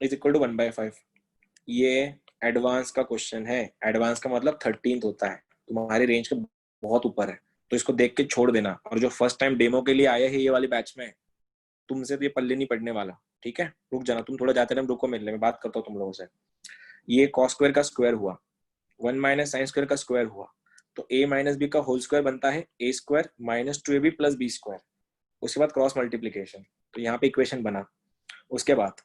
is equal to 1/5। ये एडवांस का क्वेश्चन है, एडवांस का मतलब 13th होता है, तुम्हारी रेंज के बहुत ऊपर है, तो इसको देख के छोड़ देना। और जो फर्स्ट टाइम डेमो के लिए आए हैं ये वाली बैच में, तुमसे तो ये पल्ले नहीं पड़ने वाला। ठीक है, रुक जाना, तुम थोड़ा जाते टाइम रुको, मिलने में बात करता हूँ तुम लोगों से। ये cos स्क्वायर का स्क्वायर हुआ, 1 माइनस साइन स्क्वायर का स्क्वायर हुआ, तो a माइनस बी का होल स्क्वायर बनता है a square minus 2ab plus b square. उसके बाद क्रॉस मल्टीप्लीकेशन, तो यहाँ पे इक्वेशन बना। उसके बाद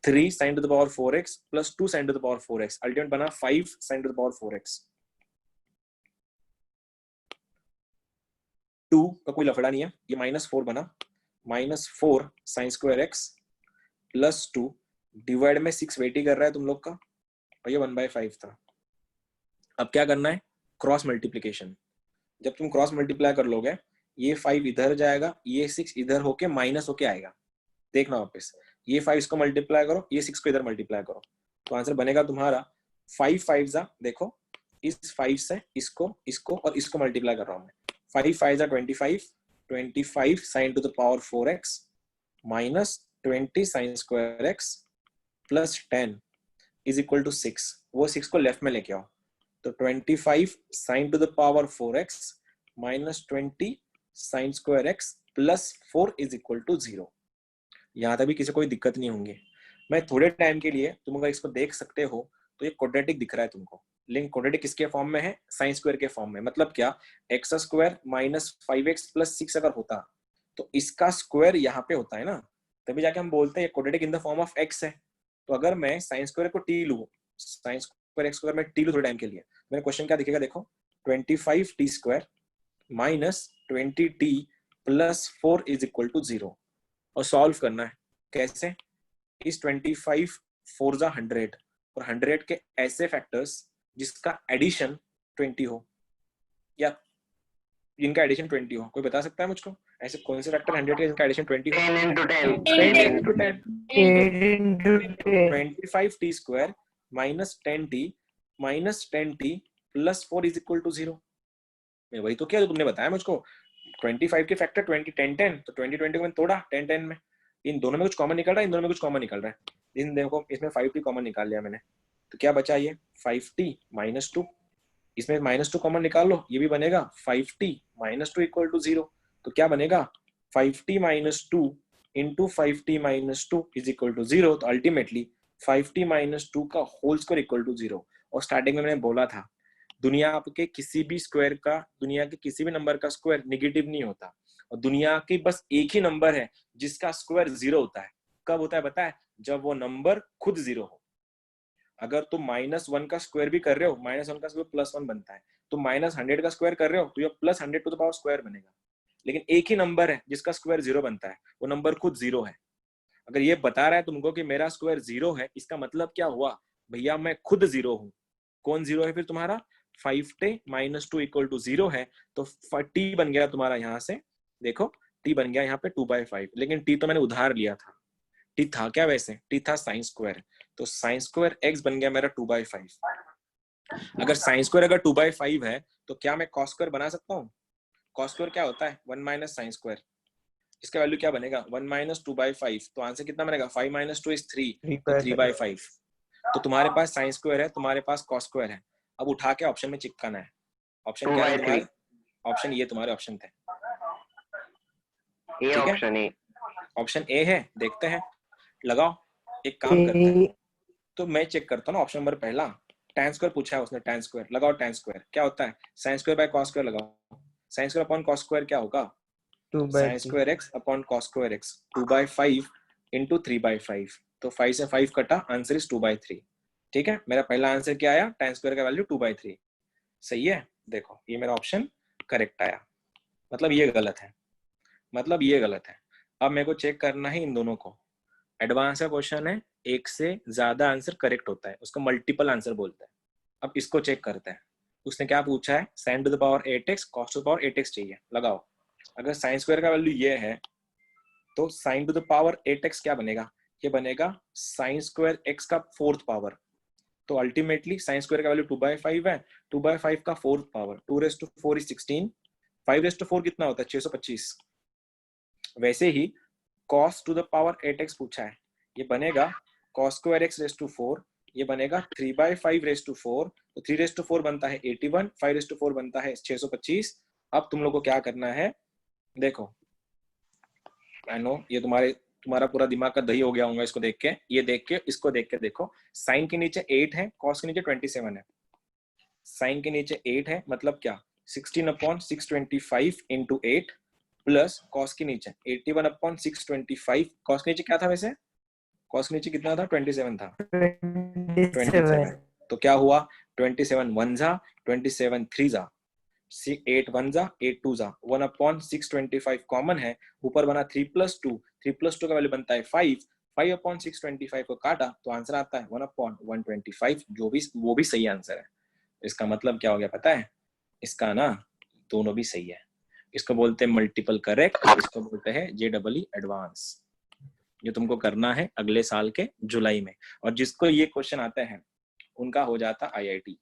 3 sin to the power 4x plus 2 sin to the power 4x, ultimate बना 5 sin to the power 4x। 2 का कोई लफड़ा नहीं है, ये -4 बना, -4 sin square x plus 2 divide में 6 वेट ही कर रहा है तुम लोग का, और ये 1/5 था। अब क्या करना है, क्रॉस मल्टीप्लीकेशन। जब तुम क्रॉस मल्टीप्लाई कर लोगे, ये 5 इधर जाएगा, ये 6 इधर होके माइनस होके आएगा। देखना वापस, ये 5 इसको मल्टीप्लाई करो, ये 6 को इधर मल्टीप्लाई करो, तो आंसर बनेगा तुम्हारा 5 5 जा, देखो इस 5 से इसको इसको और इसको मल्टीप्लाई कर रहा हूं मैं, 5 5 जा 25, 25 sin to the power 4x minus 20 sin square x plus 10 is equal to 6। वो 6 को लेफ्ट में लेके आओ, तो 25 sin to the power 4x minus 20 sin square x plus 4 is equal to 0। यहाँ तक भी किसी कोई दिक्कत नहीं होंगी। मैं थोड़े टाइम के लिए तुम अगर इसको देख सकते हो तो ये क्वाड्रेटिक दिख रहा है तुमको, लेकिन क्वाड्रेटिक किसके फॉर्म में है, साइन स्क्वायर के फॉर्म में। मतलब क्या, x square minus 5x plus 6 अगर होता तो इसका स्क्वायर यहाँ पे होता है ना, तभी जाके हम बोलते हैं quadratic in the form of x है। तो अगर मैं साइन स्क्वायर को टी लूं, साइन स्क्वायर एक्स स्क्वायर में टी लूं थोड़े टाइम के लिए, मेरा क्वेश्चन क्या दिखेगा, देखो 25t square minus 20t plus 4 is equal to 0। और सॉल्व करना है कैसे, इस 25 4 जा 100 और 100 के ऐसे फैक्टर्स जिसका एडिशन 20 हो या जिनका एडिशन 20 हो। कोई बता सकता है मुझको ऐसे कौन से फैक्टर 100 के जिनका एडिशन 20 हो? 10 into 10 10 into 10 8 into 10 25t square minus 10t minus 10t plus 4 is equal to 0। मैं वही तो क्या तुमने बताया मुझको, 25 के फैक्टर 20 10 10, तो 20 20 को मैंने तोड़ा 10 10 में, इन दोनों में कुछ कॉमन निकल रहा है, इन दोनों में कुछ कॉमन निकल रहा है। इन देखो इसमें 5t कॉमन निकाल लिया मैंने, तो क्या बचा ये 5t माइनस 2, इसमें माइनस 2 कॉमन निकाल लो, ये भी बनेगा 5t माइनस 2 इक्वल टू 0। तो क्या बनेगा 5t minus 2 into 5t minus 2 is equal to 0। तो अल्टीमेटली 5t माइनस 2 का होल स्क्वायर इक्वल टू 0। और स्टार्टिंग में मैंने बोला था दुनिया के किसी भी स्क्वायर का, दुनिया के किसी भी नंबर का स्क्वायर नेगेटिव नहीं होता, और दुनिया की बस एक ही नंबर है जिसका स्क्वायर 0 होता है। कब होता है पता है, जब वो नंबर खुद 0 हो। अगर तुम -1 का स्क्वायर भी कर रहे हो, -1 का स्क्वायर +1 बनता है, तो -100 का स्क्वायर कर रहे हो तो ये +100 टू द पावर स्क्वायर बनेगा। लेकिन एक ही नंबर है जिसका स्क्वायर 0 बनता है, वो नंबर खुद 0 है। अगर ये बता रहा है तुमको कि मेरा स्क्वायर 0 है, इसका मतलब क्या हुआ भैया, मैं खुद 0 हूं। कौन 0 है फिर तुम्हारा, 5t माइनस 2 इक्वल टू 0 है, तो t बन गया तुम्हारा यहाँ से, देखो t बन गया यहाँ पे 2/5। लेकिन t तो मैंने उधार लिया था, t था क्या वैसे, t था साइन स्क्वायर, तो साइन स्क्वायर x बन गया मेरा 2/5। अगर साइन स्क्वायर अगर 2/5 है तो क्या मैं कॉस स्क्वायर बना सकता हूँ? कॉस स्क्वायर क्या होता है, 1 माइनस साइन स्क्वायर। इसका वैल्यू क्या बनेगा, 1 माइनस 2/5। तो आंसर कितना बनेगा, 5 माइनस 2 इज 3, तो 3/5। तो तुम्हारे पास साइन स्क्वायर है, तुम्हारे पास कॉस स्क्वायर है। अब उठा के ऑप्शन में चिपकाना है। ऑप्शन क्या है तुम्हारे, ऑप्शन ये तुम्हारे ऑप्शन थे, ये ऑप्शन ए, ऑप्शन ए है। देखते हैं, लगाओ, एक काम करते हैं, तो मैं चेक करता हूँ ना। ऑप्शन नंबर पहला, tan स्क्वायर पूछा है उसने, tan स्क्वायर लगाओ। tan स्क्वायर क्या होता है, sin square by cos square लगाओ। sin square upon cos square क्या होगा, sin square x upon cos square x, 2/5 into 3/5। तो 5 से 5 कटा, आंसर इज 2/3। ठीक है, मेरा पहला आंसर क्या आया, tan स्क्वायर का वैल्यू 2/3। सही है, देखो ये मेरा ऑप्शन करेक्ट आया। मतलब ये गलत है, मतलब ये गलत है। अब मेरे को चेक करना है इन दोनों को। एडवांस का क्वेश्चन है, एक से ज्यादा आंसर करेक्ट होता है, उसको मल्टीपल आंसर बोलते हैं। अब इसको चेक करते हैं। उसने क्या पूछा है, sin to the power 8x cos to the power 8x चाहिए। लगाओ, अगर sin स्क्वायर का वैल्यू ये है तो sin to the power 8x क्या बनेगा, ये बनेगा sin स्क्वायर x का 4th पावर। तो अल्टीमेटली sin स्क्वायर का वैल्यू 2/5 है, 2/5 का 4th पावर, 2⁴ is 16, 5⁴ कितना होता है, 625। वैसे ही cos to the power 8x पूछा है, ये बनेगा cos square x raise to 4, ये बनेगा 3/5 रेज़ टू 4, तो 3⁴ बनता है 81, 5⁴ बनता है 625। अब तुम लोग को क्या करना है, देखो आई नो ये तुम्हारा पूरा दिमाग का दही हो गया होगा इसको देख के, ये देख के, इसको देख के देखो। साइन के नीचे 8 है, cos के नीचे 27 है। साइन के नीचे 8 है, मतलब क्या, 16/625 इंटू 8 प्लस cos के नीचे 81/625। cos के नीचे क्या था वैसे, cos के नीचे कितना था, 27 था, 27। तो क्या हुआ, 27 1 जा, 27 3 जा, 8 1 जा, 8 2 जा, 1/625 कॉमन है, ऊपर बना 3 + 2, 3 + 2 का वैल्यू बनता है 5, 5/625 को काटा तो आंसर आता है 1/125, जो भी वो भी सही आंसर है। इसका मतलब क्या हो गया पता है? इसका ना दोनों भी सही है। इसको बोलते हैं मल्टीपल करेक्ट, इसको बोलते हैं JEE एडवांस। ये तुमको करना है अगले साल के जुलाई में, और जिसको ये क्वेश्चन आता है उनका हो जाता IIT।